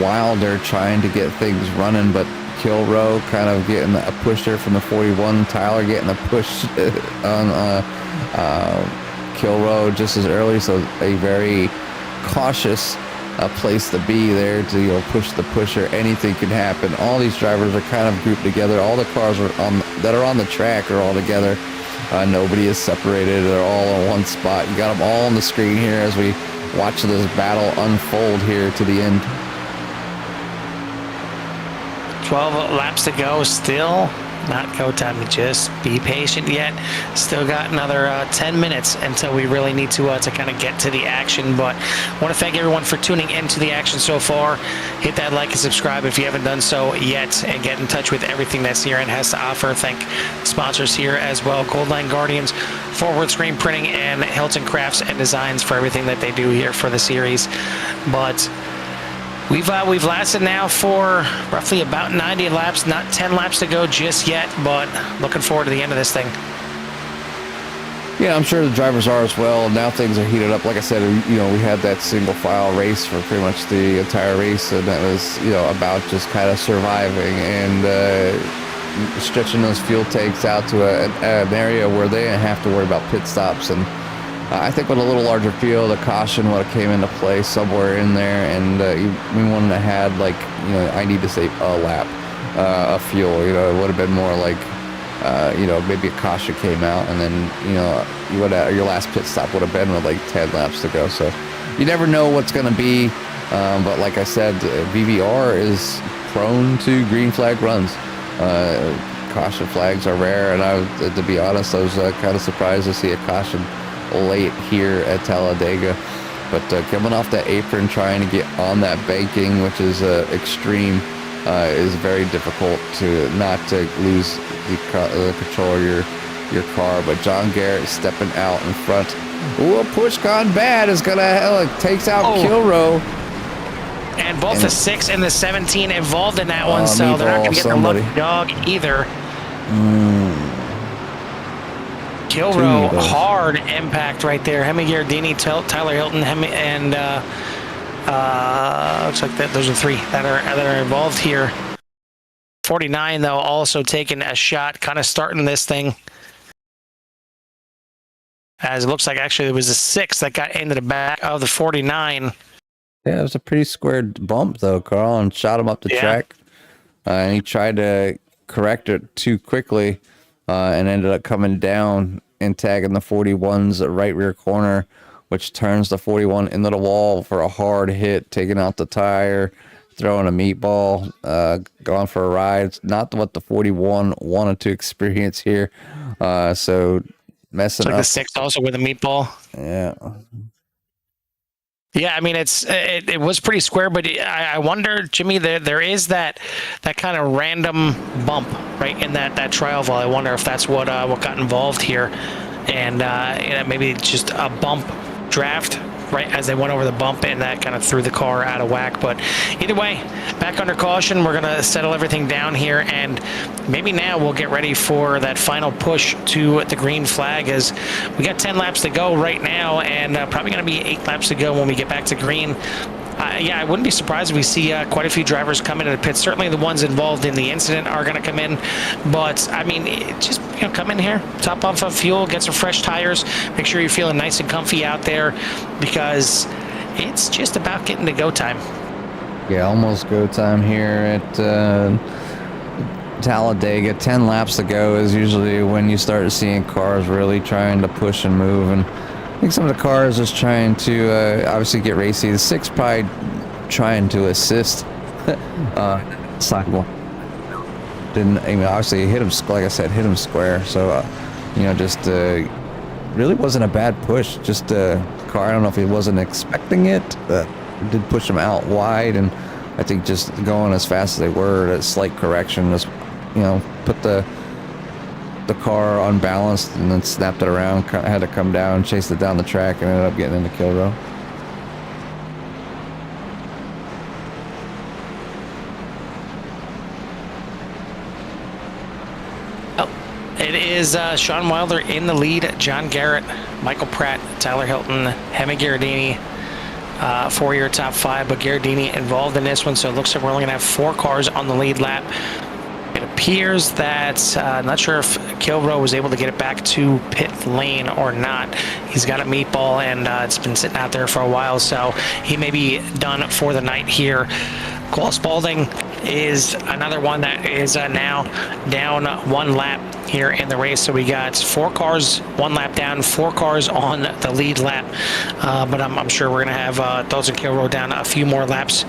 Speaker 2: Wilder, trying to get things running, but Kilroe kind of getting a push there from the 41. Tyler getting a push on Kilroe just as early, so a very cautious place to be there to push the pusher. Anything can happen. All these drivers are kind of grouped together. All the cars that are on the track are all together. Nobody is separated. They're all in one spot. You got them all on the screen here as we watch this battle unfold here to the end.
Speaker 1: 12 laps to go, still not go time. Just be patient yet. Still got another 10 minutes until we really need to kind of get to the action. But I want to thank everyone for tuning into the action so far. Hit that like and subscribe if you haven't done so yet, and get in touch with everything that's here and has to offer. Thank sponsors here as well: Goldline Guardians, Forward Screen Printing, and Hilton Crafts and Designs for everything that they do here for the series. But we've lasted now for roughly about 90 laps, not 10 laps to go just yet, but looking forward to the end of this thing.
Speaker 2: Yeah, I'm sure the drivers are as well. Now things are heated up. Like I said, we had that single file race for pretty much the entire race, and that was, about just kind of surviving and stretching those fuel tanks out to an area where they didn't have to worry about pit stops. And I think with a little larger field, a caution would have came into play somewhere in there, and we wouldn't have had, like, I need to save a lap of fuel. It would have been more like, maybe a caution came out, and then, you would have, your last pit stop would have been with like 10 laps to go. So you never know what's going to be. But like I said, VVR is prone to green flag runs. Caution flags are rare, and to be honest, I was kind of surprised to see a caution late here at Talladega. But coming off that apron, trying to get on that banking, which is extreme, is very difficult to not to lose the control of your car. But John Garrett stepping out in front. Ooh, a push gone bad is gonna takes out Kilroe.
Speaker 1: And both the 6 and the 17 involved in that one, so they're not gonna get the lucky dog either. Kilroe, hard impact right there. Hemi Gardini, Tyler Hilton, and Looks like those are 3 that are involved here. 49 though also taking a shot, kind of starting this thing. As it looks like actually it was a 6 that got into the back of the 49.
Speaker 2: Yeah, it was a pretty squared bump though, Carl, and shot him up the track. And he tried to correct it too quickly, and ended up coming down and tagging the 41's right rear corner, which turns the 41 into the wall for a hard hit, taking out the tire, throwing a meatball, going for a ride. It's not what the 41 wanted to experience here. So messing up.
Speaker 1: The 6 also with a meatball.
Speaker 2: Yeah.
Speaker 1: Yeah, I mean it was pretty square, but I wonder, Jimmy, there is that kind of random bump right in that trial vault. I wonder if that's what got involved here, and maybe just a bump draft right as they went over the bump, and that kind of threw the car out of whack. But either way, back under caution. We're gonna settle everything down here, and maybe now we'll get ready for that final push to the green flag, as we got 10 laps to go right now, and probably gonna be 8 laps to go when we get back to green. Yeah, I wouldn't be surprised if we see quite a few drivers come into the pit. Certainly the ones involved in the incident are going to come in. But, I mean, just come in here, top off of fuel, get some fresh tires, make sure you're feeling nice and comfy out there, because it's just about getting to go time.
Speaker 2: Yeah, almost go time here at Talladega. 10 laps to go is usually when you start seeing cars really trying to push and move, and I think some of the cars is trying to obviously get racy. The 6 probably trying to assist sidewalk. Didn't, I mean, obviously hit him, like I said, hit him square. So just really wasn't a bad push. Just the car, I don't know if he wasn't expecting it, but it did push him out wide, and I think just going as fast as they were, a slight correction, just put the car unbalanced, and then snapped it around. Had to come down, chased it down the track, and ended up getting into kill row.
Speaker 1: It is Sean Wilder in the lead, John Garrett, Michael Pratt, Tyler Hilton, Hemi Gherardini, 4-year top 5, but Gherardini involved in this one, so it looks like we're only going to have 4 cars on the lead lap. It appears that, I'm not sure if Kilrow was able to get it back to pit lane or not. He's got a meatball, and it's been sitting out there for a while, so he may be done for the night here. Cole Spalding is another one that is now down 1 lap here in the race. So we got 4 cars 1 lap down, 4 cars on the lead lap, but I'm sure we're gonna have Dalton Kilrow down a few more laps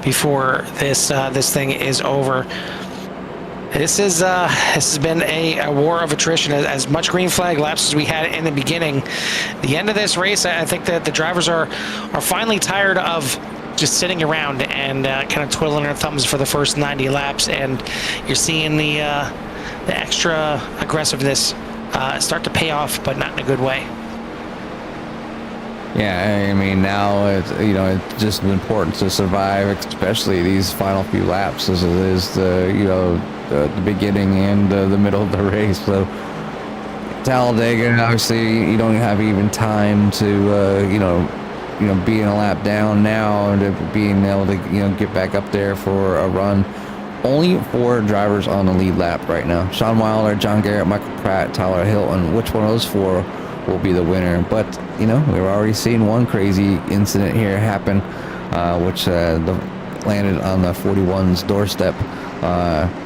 Speaker 1: before this thing is over. This has been a war of attrition. As much green flag laps as we had in the beginning, the end of this race, I think that the drivers are finally tired of just sitting around and kind of twiddling their thumbs for the first 90 laps, and you're seeing the extra aggressiveness start to pay off, but not in a good way.
Speaker 2: Yeah, I mean, now it's just important to survive, especially these final few laps, as it is the beginning and the middle of the race. So Talladega, obviously, you don't have even time to being a lap down now, and to being able to get back up there for a run. Only 4 drivers on the lead lap right now: Sean Wilder, John Garrett, Michael Pratt, Tyler Hilton. Which one of those 4 will be the winner? But we've already seen one crazy incident here happen, which landed on the 41's doorstep,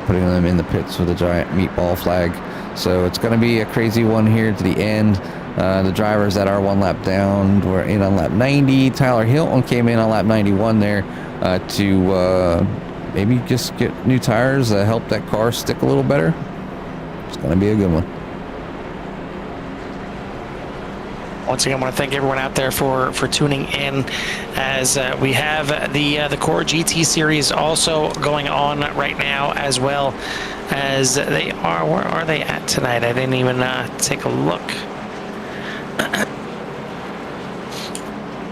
Speaker 2: putting them in the pits with a giant meatball flag. So it's going to be a crazy one here to the end. The drivers that are 1 lap down were in on lap 90. Tyler Hilton came in on lap 91 there to maybe just get new tires, help that car stick a little better. It's going to be a good one.
Speaker 1: Once again, I want to thank everyone out there for tuning in, as we have the Core GT series also going on right now, as well as they are. Where are they at tonight? I didn't even take a look.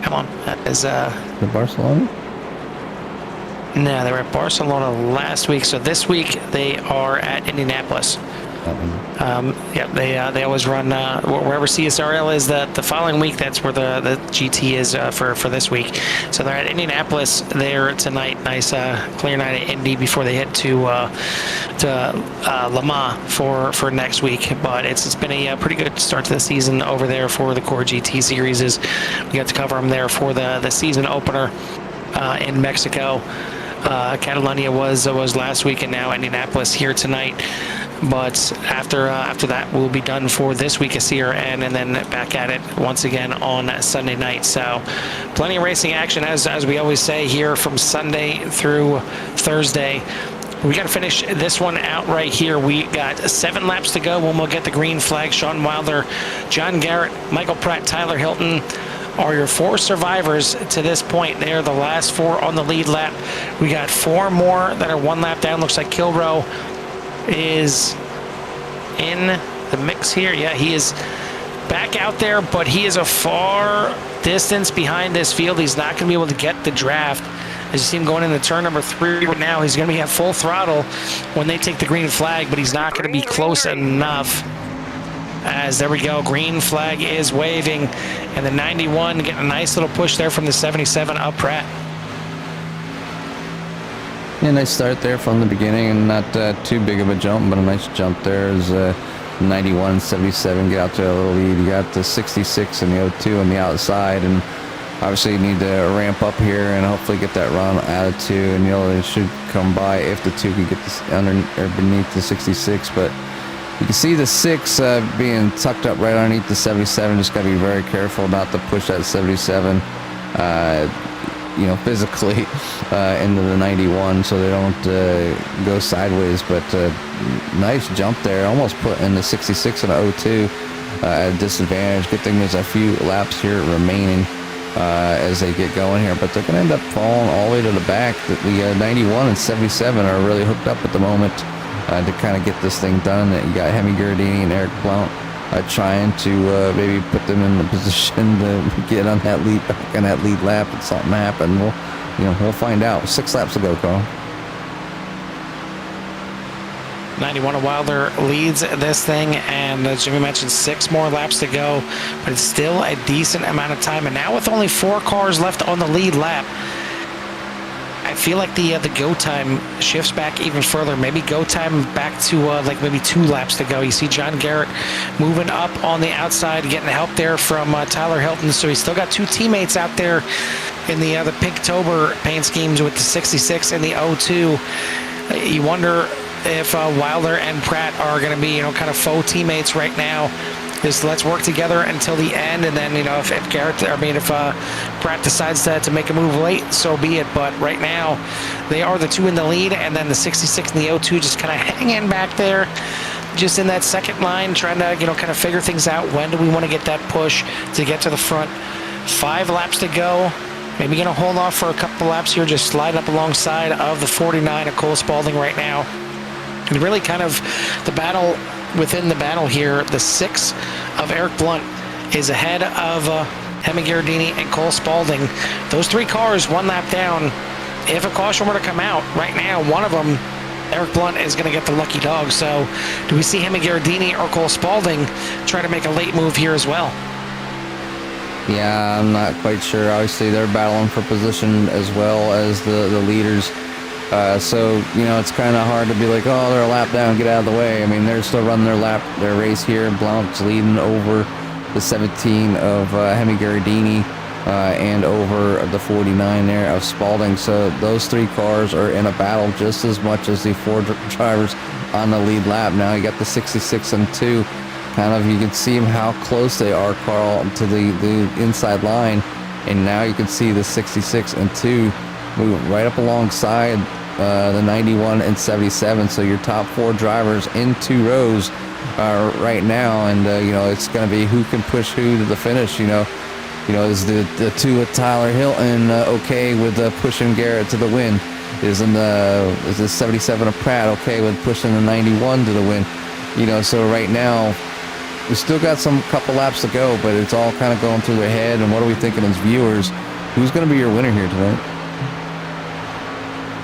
Speaker 1: Come on, that is
Speaker 2: The Barcelona?
Speaker 1: No, they were at Barcelona last week, so this week they are at Indianapolis. Yeah, they always run wherever CSRL is the following week. That's where the GT is for this week. So they're at Indianapolis there tonight. Nice clear night at Indy before they head to Le Mans for next week. But it's been a pretty good start to the season over there for the Core GT series. We got to cover them there for the season opener in Mexico. Catalonia was last week, and now Indianapolis here tonight. But after that, we'll be done for this week of CRN, and then back at it once again on Sunday night. So plenty of racing action, as we always say, here from Sunday through Thursday. We got to finish this one out right here. We got 7 laps to go when we'll get the green flag. Sean Wilder, John Garrett, Michael Pratt, Tyler Hilton are your 4 survivors to this point. They're the last 4 on the lead lap. We got 4 more that are 1 lap down. Looks like Kilroe is in the mix here. Yeah, he is back out there, but he is a far distance behind this field. He's not going to be able to get the draft. As you see him going into turn number 3 right now, he's going to be at full throttle when they take the green flag, but he's not going to be close enough. As there we go, green flag is waving, and the 91 getting a nice little push there from the 77 up Pratt.
Speaker 2: Yeah, nice start there from the beginning, and not too big of a jump, but a nice jump there as 91 and 77 get out to a little lead. You got the 66 and the 02 on the outside, and obviously you need to ramp up here and hopefully get that run out of 2, and it should come by if the 2 can get this under or beneath the 66, but you can see the 6 being tucked up right underneath the 77. Just got to be very careful not to push that 77 physically into the 91 so they don't go sideways. But nice jump there, almost put in the 66 and 02 at a disadvantage. Good thing there's a few laps here remaining as they get going here, but they're going to end up falling all the way to the back. The 91 and 77 are really hooked up at the moment to kind of get this thing done. You got Hemi Gardini and Eric Blount trying to maybe put them in the position to get on that lead lap if something happened. We'll find out. 6 laps to go, Carl.
Speaker 1: 91 of Wilder leads this thing, and as Jimmy mentioned, 6 more laps to go, but it's still a decent amount of time. And now with only 4 cars left on the lead lap, I feel like the go time shifts back even further. Maybe go time back to like maybe 2 laps to go. You see John Garrett moving up on the outside, getting help there from Tyler Hilton. So he's still got 2 teammates out there in the Pinktober paint schemes with the 66 and the 02. You wonder if Wilder and Pratt are going to be kind of faux teammates right now. Just let's work together until the end, and then if Pratt decides to make a move late, so be it. But right now, they are the 2 in the lead, and then the 66 and the 02 just kind of hanging back there, just in that second line, trying to kind of figure things out. When do we want to get that push to get to the front? 5 laps to go. Maybe going to hold off for a couple laps here, just slide up alongside of the 49 of Cole Spaulding right now. And really kind of the battle within the battle here, the 6 of Eric Blount is ahead of Hemi Gardini and Cole Spaulding. Those 3 cars 1 lap down. If a caution were to come out right now, one of them, Eric Blount, is going to get the lucky dog. So do we see Hemi Gardini or Cole Spaulding try to make a late move here as well?
Speaker 2: Yeah, I'm not quite sure. Obviously, they're battling for position as well as the leaders. So, it's kind of hard to be like, oh, they're a lap down, get out of the way. I mean, they're still running their race here. Blount's leading over the 17 of Hemi Gardini and over the 49 there of Spaulding. So those 3 cars are in a battle just as much as the 4 drivers on the lead lap. Now you got the 66 and 2. Kind of, you can see how close they are, Carl, to the inside line. And now you can see the 66 and 2 move right up alongside the 91 and 77. So your top 4 drivers in 2 rows right now, and it's going to be who can push who to the finish. Is the 2 with Tyler Hilton okay with pushing Garrett to the win? Is the 77 of Pratt okay with pushing the 91 to the win? So right now we still got some couple laps to go, but it's all kind of going through their head. And what are we thinking as viewers? Who's going to be your winner here tonight?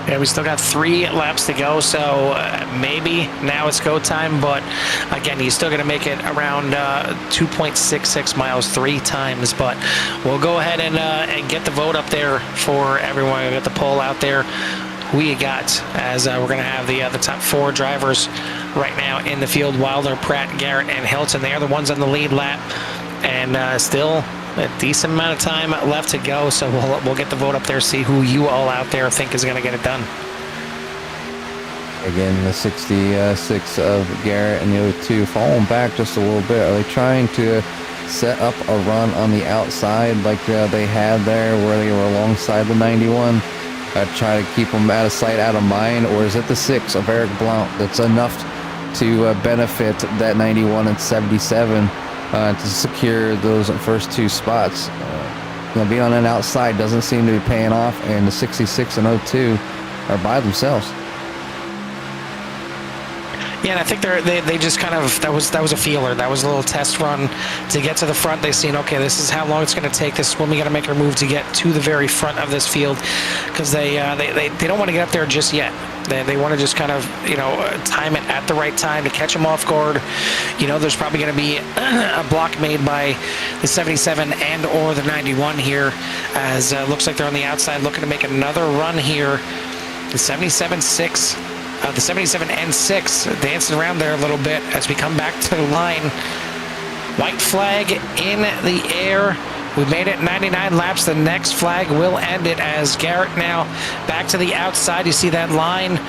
Speaker 1: Yeah, we still got 3 laps to go, so maybe now it's go time. But again, he's still going to make it around 2.66 miles 3 times. But we'll go ahead and get the vote up there for everyone. We'll get the poll out there. Who you got? As we're going to have the top 4 drivers right now in the field: Wilder, Pratt, Garrett, and Hilton. They are the ones on the lead lap, and still a decent amount of time left to go, so we'll get the vote up there, see who you all out there think is going to get it done.
Speaker 2: Again, the 66 of Garrett and the 02 falling back just a little bit. Are they trying to set up a run on the outside like they had there where they were alongside the 91? Try to keep them out of sight, out of mind? Or is it the 6 of Eric Blount that's enough to benefit that 91 and 77 to secure those first 2 spots? Being on an outside doesn't seem to be paying off, and the 66 and 02 are by themselves.
Speaker 1: Yeah, and I think they just kind of, that was a feeler. That was a little test run to get to the front. They seen, okay, this is how long it's going to take. This is when we got to make our move to get to the very front of this field, because they don't want to get up there just yet. They want to just kind of, time it at the right time to catch them off guard. There's probably going to be a block made by the 77 and or the 91 here, as looks like they're on the outside looking to make another run here. The 77-6. The 77 and 6 dancing around there a little bit as we come back to the line. White flag in the air. We made it 99 laps. The next flag will end it as Garrett now back to the outside. You see that line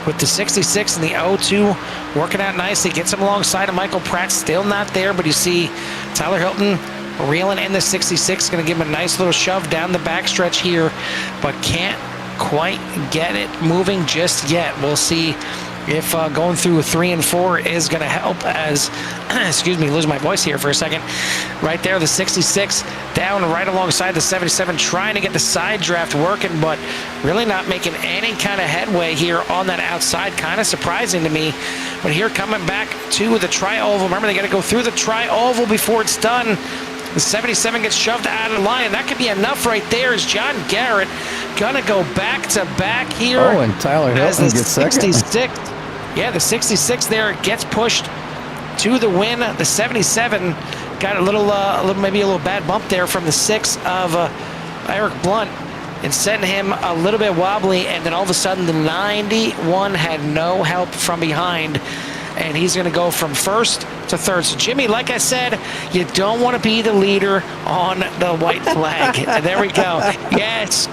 Speaker 1: with the 66 and the 02 working out nicely. Gets him alongside of Michael Pratt. Still not there, but you see Tyler Hilton reeling in the 66. Going to give him a nice little shove down the backstretch here, but can't quite get it moving just yet. We'll see if going through 3 and 4 is going to help, as excuse me, lose my voice here for a second. Right there, the 66 down right alongside the 77, trying to get the side draft working, but really not making any kind of headway here on that outside. Kind of surprising to me. But here coming back to the tri-oval. Remember, they got to go through the tri-oval before it's done. The 77 gets shoved out of the line. That could be enough right there, as John Garrett gonna go back to back here.
Speaker 2: Oh, and Tyler Hilton gets
Speaker 1: 66,
Speaker 2: second.
Speaker 1: Yeah, the 66 there gets pushed to the win. The 77 got maybe a little bad bump there from the 6 of Eric Blount, and sent him a little bit wobbly. And then all of a sudden, the 91 had no help from behind, and he's going to go from first to third. So, Jimmy, like I said, you don't want to be the leader on the white flag. There we go. Yes.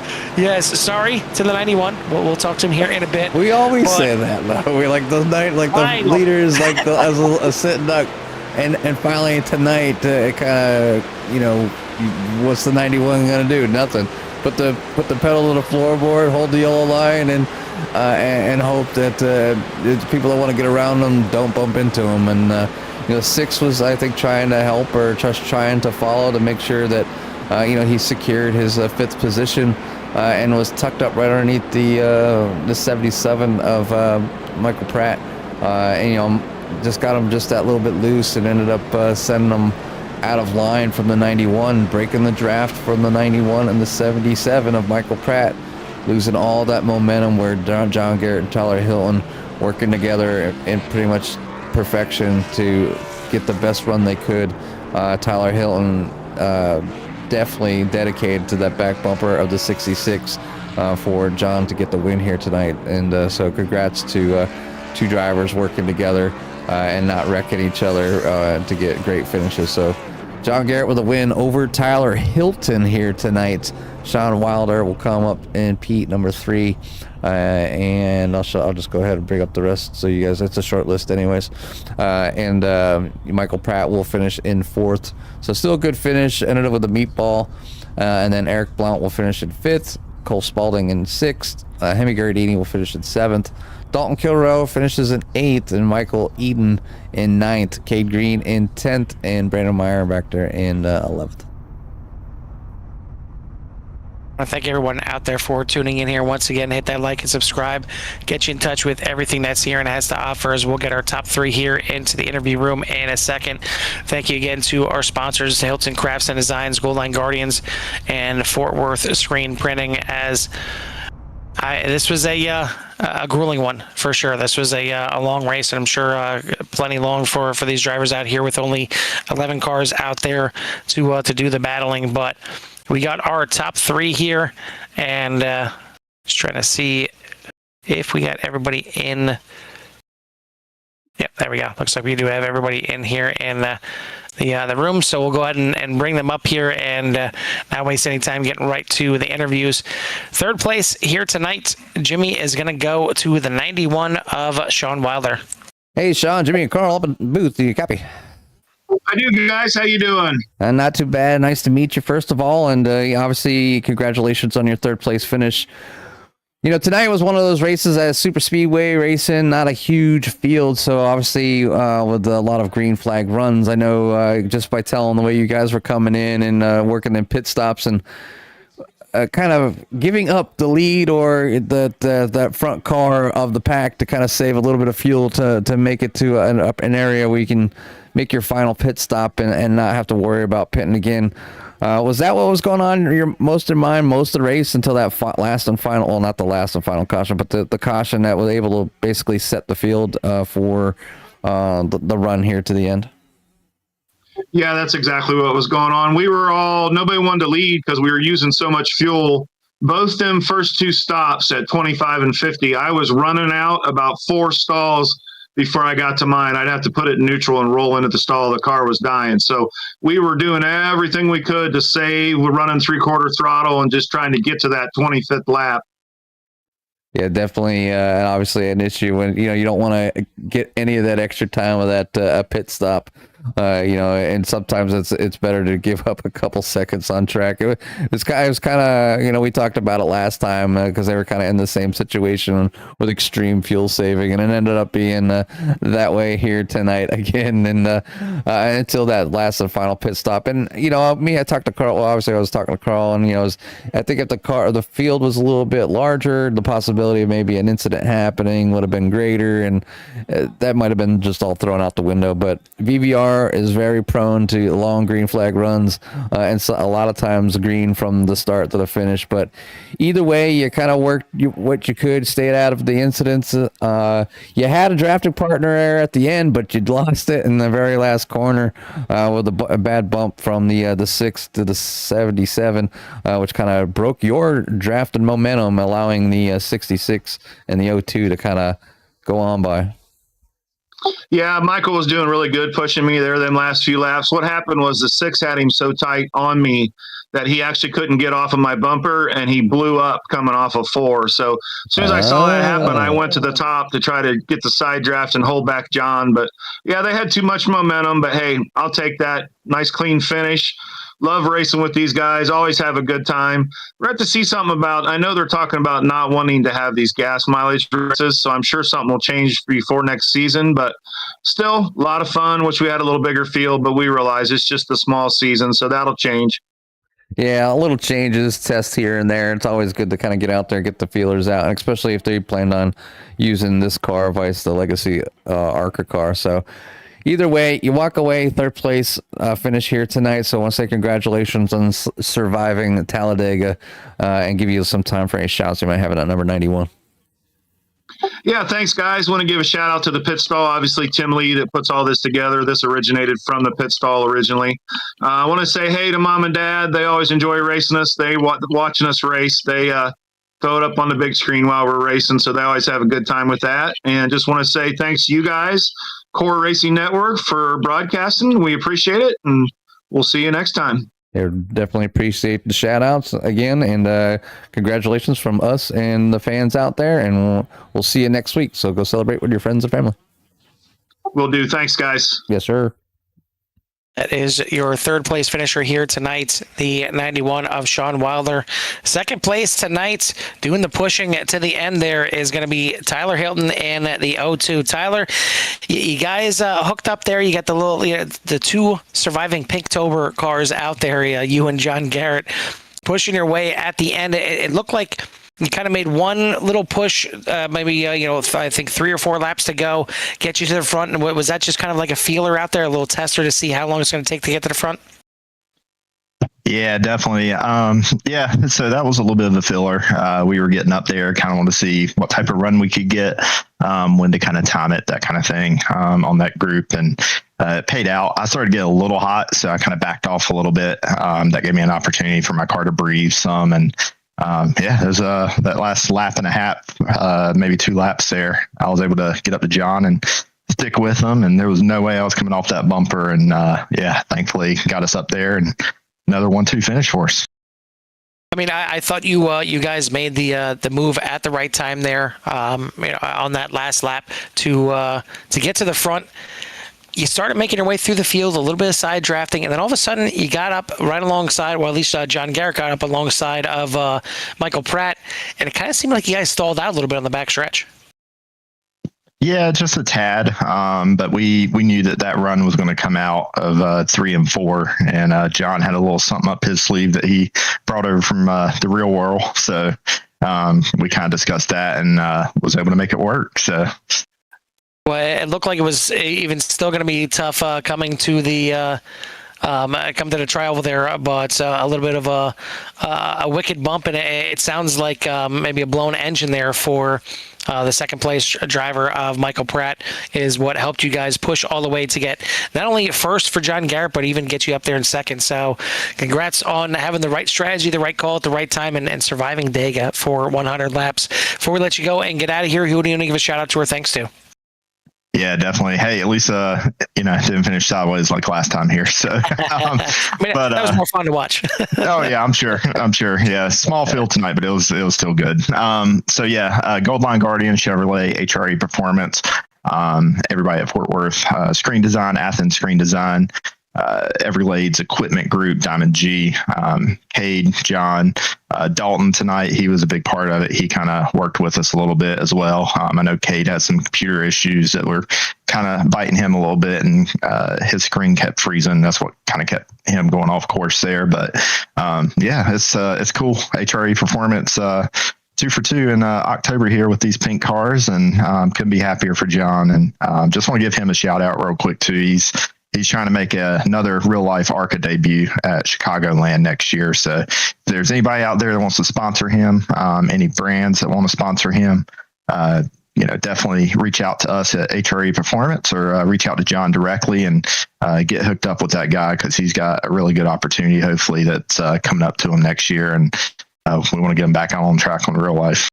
Speaker 1: Sorry to the 91. We'll talk to him here in a bit.
Speaker 2: We always say that, though. We like the leaders, like as a sitting duck. And finally tonight, it kind of, what's the 91 going to do? Nothing. Put the pedal to the floorboard, hold the yellow line, and hope that people that want to get around them don't bump into them. And 6 was, I think, trying to help, or just trying to follow to make sure that he secured his 5th position, and was tucked up right underneath the 77 of Michael Pratt, and just got him just that little bit loose, and ended up sending him out of line from the 91, breaking the draft from the 91 and the 77 of Michael Pratt, losing all that momentum, where John Garrett and Tyler Hilton working together in pretty much perfection to get the best run they could. Tyler Hilton definitely dedicated to that back bumper of the 66 for John to get the win here tonight. And so congrats to 2 drivers working together and not wrecking each other to get great finishes. So John Garrett with a win over Tyler Hilton here tonight. Sean Wilder will come up in Pete number 3, and I'll just go ahead and bring up the rest so you guys, it's a short list anyways. And Michael Pratt will finish in 4th, so still a good finish. Ended up with a meatball, and then Eric Blount will finish in 5th, Cole Spalding in 6th, Hemi Gardini will finish in 7th, Dalton Kilroe finishes in 8th, and Michael Eden in 9th, Cade Green in 10th, and Brandon Meyer back there in 11th.
Speaker 1: I want to thank everyone out there for tuning in here. Once again, hit that like and subscribe. Get you in touch with everything that Sierra has to offer, as we'll get our top 3 here into the interview room in a second. Thank you again to our sponsors, Hilton Crafts and Designs, Gold Line Guardians, and Fort Worth Screen Printing, as This was a grueling one for sure. This was a long race, and I'm sure plenty long for these drivers out here with only 11 cars out there to do the battling. But we got our top three here, and just trying to see if we got everybody in. Yep, there we go. Looks like we do have everybody in here in the room, so we'll go ahead and bring them up here and not waste any time getting right to the interviews. Third place here tonight, Jimmy is going to go to the 91 of Sean Wilder.
Speaker 2: Hey, Sean, Jimmy, and Carl up in the booth. Do you copy?
Speaker 3: I do, guys. How you doing?
Speaker 2: Not too bad. Nice to meet you, first of all, and obviously, congratulations on your third place finish. You know, tonight was one of those races at super speedway racing, not a huge field. So obviously with a lot of green flag runs, I know just by telling the way you guys were coming in and working in pit stops and kind of giving up the lead or that front car of the pack to kind of save a little bit of fuel to make it to an area where you can make your final pit stop and not have to worry about pitting again. Was that what was going on in your most of the race until that last and final, well, not the last and final caution, but the caution that was able to basically set the field for the run here to the end?
Speaker 3: Yeah, that's exactly what was going on. Nobody wanted to lead because we were using so much fuel. Both them first two stops at 25 and 50, I was running out about 4 stalls before I got to mine. I'd have to put it in neutral and roll into the stall. The car was dying. So we were doing everything we could to save. We're running 3/4 throttle and just trying to get to that 25th lap.
Speaker 2: Yeah, definitely. Obviously an issue when, you don't want to get any of that extra time with that pit stop. And sometimes it's better to give up a couple seconds on track. It was kind of, we talked about it last time because they were kind of in the same situation with extreme fuel saving, and it ended up being that way here tonight again. And until that last and final pit stop. And I talked to Carl. Well, obviously I was talking to Carl, and I think if the field was a little bit larger, the possibility of maybe an incident happening would have been greater, and that might have been just all thrown out the window. But VVR is very prone to long green flag runs, and so a lot of times green from the start to the finish. But either way, you kind of worked what you could, stayed out of the incidents. You had a drafting partner there at the end, but you'd lost it in the very last corner with a bad bump from the 6 to the 77, which kind of broke your drafting momentum, allowing the 66 and the 02 to kind of go on by.
Speaker 3: Yeah, Michael was doing really good pushing me there them last few laps. What happened was the 6 had him so tight on me that he actually couldn't get off of my bumper, and he blew up coming off of 4. So as soon as I saw that happen, I went to the top to try to get the side draft and hold back John. But yeah, they had too much momentum, but hey, I'll take that. Nice clean finish. Love racing with these guys. Always have a good time. We're going to see something I know they're talking about not wanting to have these gas mileage races, so I'm sure something will change before next season, but still a lot of fun. Wish we had a little bigger field, but we realize it's just a small season, so that'll change.
Speaker 2: Yeah, a little changes, tests here and there. It's always good to kind of get out there and get the feelers out, and especially if they planned on using this car vice the Legacy ARCA car. So either way, you walk away third place finish here tonight. So I want to say congratulations on surviving Talladega and give you some time for any shouts you might have at number 91.
Speaker 3: Yeah, thanks, guys. Want to give a shout out to the pit stall. Obviously, Tim Lee that puts all this together. This originated from the pit stall originally. I want to say hey to Mom and Dad. They always enjoy racing us. They watching us race. They throw it up on the big screen while we're racing, so they always have a good time with that. And just want to say thanks to you guys, Core Racing Network, for broadcasting. We appreciate it, and we'll see you next time.
Speaker 2: Yeah, definitely appreciate the shout outs again, and congratulations from us and the fans out there, and we'll see you next week. So go celebrate with your friends and family.
Speaker 3: Will do. Thanks, guys.
Speaker 2: Yes, sir.
Speaker 1: That is your third place finisher here tonight, the 91 of Sean Wilder. Second place tonight, doing the pushing to the end there, is going to be Tyler Hilton and the 02. Tyler, you guys hooked up there. You got the 2 surviving Pinktober cars out there, you and John Garrett, pushing your way at the end. It looked like you kind of made one little push, maybe, I think 3 or 4 laps to go, get you to the front. And was that just kind of like a feeler out there, a little tester to see how long it's going to take to get to the front?
Speaker 4: Yeah, definitely. Yeah, so that was a little bit of a filler. We were getting up there, kind of wanted to see what type of run we could get, when to kind of time it, that kind of thing, on that group. And it paid out. I started to get a little hot, so I kind of backed off a little bit. That gave me an opportunity for my car to breathe some. And yeah, there's that last lap and a half, maybe 2 laps there. I was able to get up to John and stick with him, and there was no way I was coming off that bumper. And yeah, thankfully got us up there, and another 1-2 finish for us.
Speaker 1: I mean, I thought you guys made the move at the right time there, on that last lap to get to the front. You started making your way through the field, a little bit of side drafting, and then all of a sudden you got up right alongside, well, at least John Garrett got up alongside of Michael Pratt, and it kind of seemed like you guys stalled out a little bit on the back stretch.
Speaker 4: Yeah, just a tad. But we knew that run was going to come out of 3 and 4, and John had a little something up his sleeve that he brought over from the real world. So we kind of discussed that and was able to make it work. So.
Speaker 1: Well, it looked like it was even still going to be tough coming to the trial there, but a little bit of a wicked bump, and it sounds like maybe a blown engine there for the second place driver of Michael Pratt is what helped you guys push all the way to get not only first for John Garrett, but even get you up there in second. So congrats on having the right strategy, the right call at the right time, and surviving Dega for 100 laps. Before we let you go and get out of here, who do you want to give a shout out to or thanks to?
Speaker 4: Yeah, definitely. Hey, at least didn't finish sideways like last time here. So,
Speaker 1: but that was more fun to watch.
Speaker 4: Oh yeah, I'm sure. Yeah, small field tonight, but it was still good. So yeah, Gold Line Guardian, Chevrolet, HRE Performance, everybody at Fort Worth, Screen Design, Athens Screen Design, Everglades Equipment Group, Diamond G, Cade, John, Dalton tonight. He was a big part of it. He kind of worked with us a little bit as well. I know Cade had some computer issues that were kind of biting him a little bit, and his screen kept freezing. That's what kind of kept him going off course there. But yeah, it's cool. HRE Performance. 2 for 2 in October here with these pink cars, and couldn't be happier for John. And just want to give him a shout out real quick too. He's trying to make another real life ARCA debut at Chicagoland next year. So if there's anybody out there that wants to sponsor him, any brands that want to sponsor him, definitely reach out to us at HRE Performance, or reach out to John directly and get hooked up with that guy, because he's got a really good opportunity, hopefully, that's coming up to him next year. And we want to get him back on track on real life.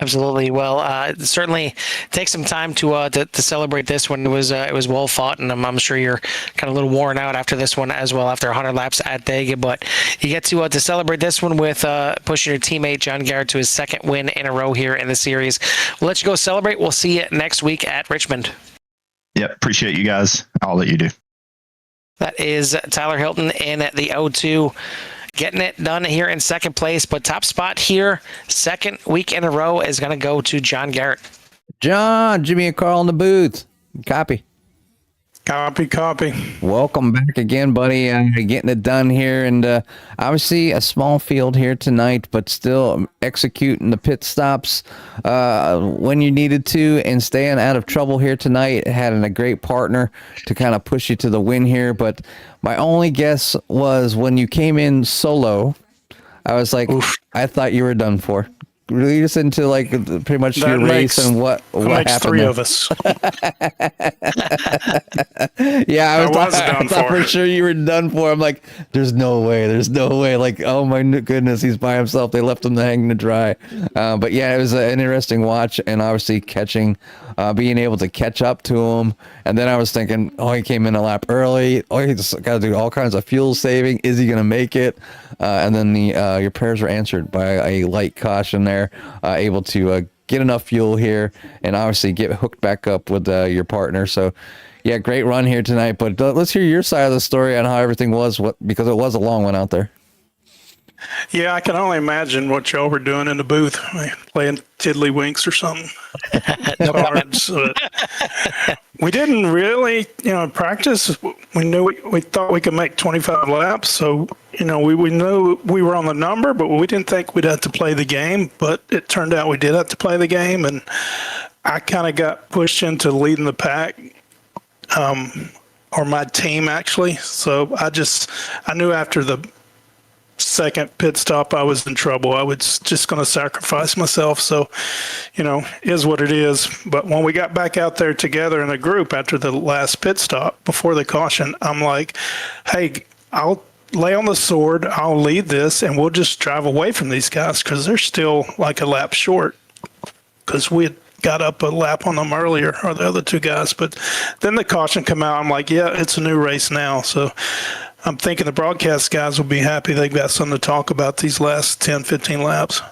Speaker 1: Absolutely. Well, certainly take some time to celebrate this one. It was well fought, and I'm sure you're kind of a little worn out after this one as well, after 100 laps at Dega. But you get to celebrate this one with pushing your teammate John Garrett to his second win in a row here in the series. We'll let you go celebrate. We'll see you next week at Richmond.
Speaker 4: Yep. Appreciate you guys, all that you do.
Speaker 1: That is Tyler Hilton in the O2. Getting it done here in second place, but top spot here, second week in a row, is going to go to John Garrett.
Speaker 2: John, Jimmy and Carl in the booth. Copy. Welcome back again, buddy. Getting it done here, and obviously a small field here tonight, but still executing the pit stops when you needed to, and staying out of trouble here tonight. Having a great partner to kind of push you to the win here. But my only guess was when you came in solo, I was like, oof. I thought you were done for. Lead us into like pretty much your race and what happened.
Speaker 5: 3 of us.
Speaker 2: Yeah, I thought for sure you were done for. I'm like, there's no way. Like, oh my goodness, he's by himself. They left him hanging to dry. But yeah, it was an interesting watch, and obviously being able to catch up to him. And then I was thinking, oh, he came in a lap early. Oh, he just got to do all kinds of fuel saving. Is he going to make it? And then your prayers were answered by a light caution there, able to get enough fuel here and obviously get hooked back up with your partner. So, yeah, great run here tonight. But let's hear your side of the story on how everything was, because it was a long one out there.
Speaker 5: Yeah, I can only imagine what y'all were doing in the booth, playing tiddlywinks or something. We didn't really, practice. We knew we thought we could make 25 laps, so we knew we were on the number, but we didn't think we'd have to play the game. But it turned out we did have to play the game, and I kind of got pushed into leading the pack. or my team actually. So I knew after the second pit stop I was in trouble. I was just going to sacrifice myself. So, is what it is. But when we got back out there together in a group after the last pit stop before the caution, I'm like, hey, I'll lay on the sword, I'll lead this, and we'll just drive away from these guys because they're still like a lap short because we had got up a lap on them earlier, or the other two guys. But then the caution come out. I'm like, yeah, it's a new race now. So I'm thinking the broadcast guys will be happy they got something to talk about these last 10, 15 laps.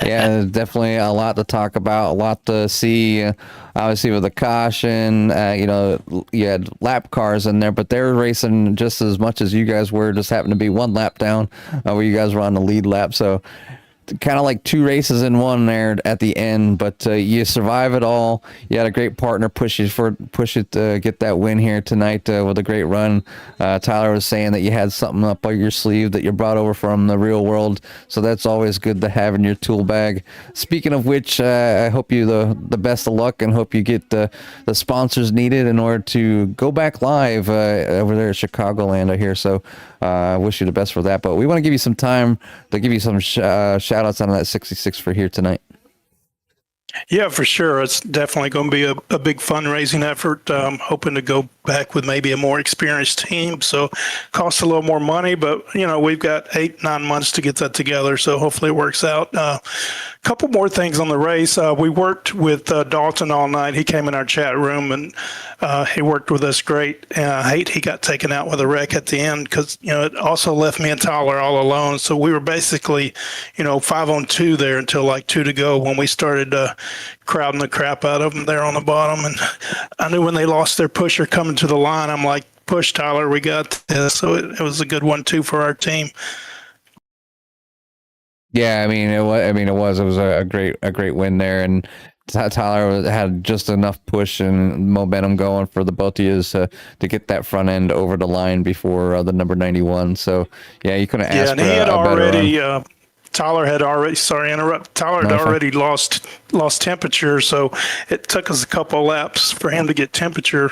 Speaker 2: Yeah, there's definitely a lot to talk about, a lot to see. Obviously, with the caution, you had lap cars in there, but they were racing just as much as you guys were. Just happened to be one lap down where you guys were on the lead lap. So kind of like two races in one there at the end, but you survive it all. You had a great partner push it to get that win here tonight with a great run. Tyler was saying that you had something up your sleeve that you brought over from the real world, so that's always good to have in your tool bag. Speaking of which, I hope you the best of luck and hope you get the sponsors needed in order to go back live over there at Chicagoland here. So I wish you the best for that, but we want to give you some time to give you some shout outs on that 66 for here tonight.
Speaker 5: Yeah, for sure. It's definitely going to be a big fundraising effort. Hoping to go back with maybe a more experienced team. So costs a little more money, but we've got 8-9 months to get that together. So hopefully it works out. Couple more things on the race. We worked with Dalton all night. He came in our chat room and he worked with us great. I hate he got taken out with a wreck at the end because, it also left me and Tyler all alone. So we were basically, 5-on-2 there until like 2 to go when we started crowding the crap out of them there on the bottom. And I knew when they lost their pusher coming to the line, I'm like, push, Tyler, we got this. So it was a good one too for our team.
Speaker 2: Yeah, it was a great win there, and Tyler had just enough push and momentum going for the both of you to get that front end over the line before the number 91. So yeah, you couldn't ask for a better run.
Speaker 5: Tyler had already, sorry to interrupt, Tyler had already lost temperature, so it took us a couple of laps for him to get temperature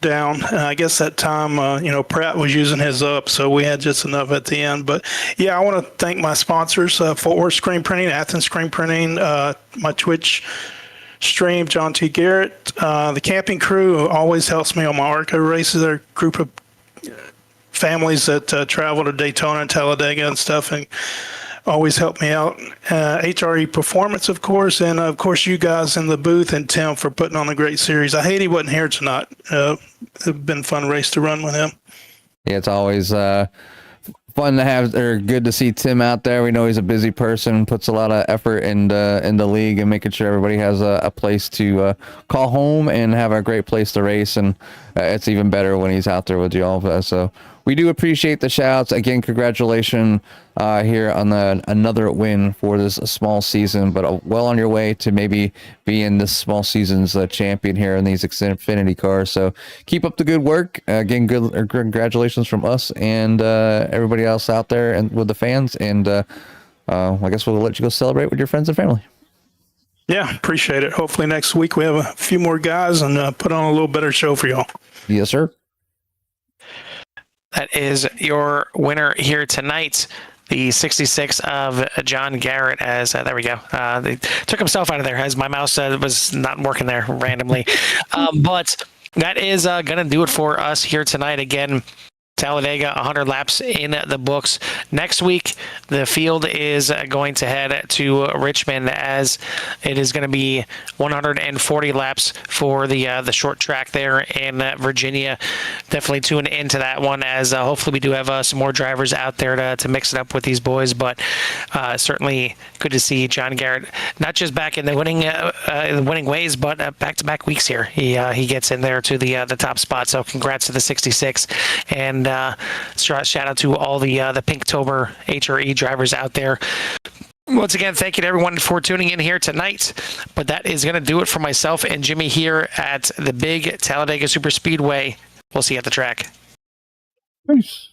Speaker 5: down. I guess that time, Pratt was using his up, so we had just enough at the end. But yeah, I want to thank my sponsors, Fort Worth Screen Printing, Athens Screen Printing, my Twitch stream, John T. Garrett, the camping crew who always helps me on my ARCA races. They're a group of families that travel to Daytona and Talladega and stuff, and always help me out. HRE Performance, of course, and of course you guys in the booth and Tim for putting on a great series. I hate he wasn't here tonight. It's been a fun race to run with him.
Speaker 2: Yeah, it's always fun to have, or good to see Tim out there. We know he's a busy person, puts a lot of effort in the league and making sure everybody has a place to call home and have a great place to race. And it's even better when he's out there with you all. So we do appreciate the shouts. Again, congratulations here on another win for this small season, but well on your way to maybe being this small season's champion here in these Xfinity cars. So keep up the good work. Again, congratulations from us and everybody else out there and with the fans. And I guess we'll let you go celebrate with your friends and family.
Speaker 5: Yeah, appreciate it. Hopefully next week we have a few more guys and put on a little better show for y'all.
Speaker 2: Yes, sir.
Speaker 1: That is your winner here tonight, the 66 of John Garrett. As there we go. They took himself out of there as my mouse was not working there randomly. But that is going to do it for us here tonight. Again, Talladega, 100 laps in the books. Next week, the field is going to head to Richmond as it is going to be 140 laps for the short track there in Virginia. Definitely tune into that one as hopefully we do have some more drivers out there to mix it up with these boys. But certainly good to see John Garrett not just back in the winning ways, but back-to-back weeks here. He gets in there to the top spot. So congrats to the 66 and. Shout out to all the Pinktober HRE drivers out there. Once again, thank you to everyone for tuning in here tonight. But that is going to do it for myself and Jimmy here at the big Talladega Superspeedway. We'll see you at the track.
Speaker 2: Peace.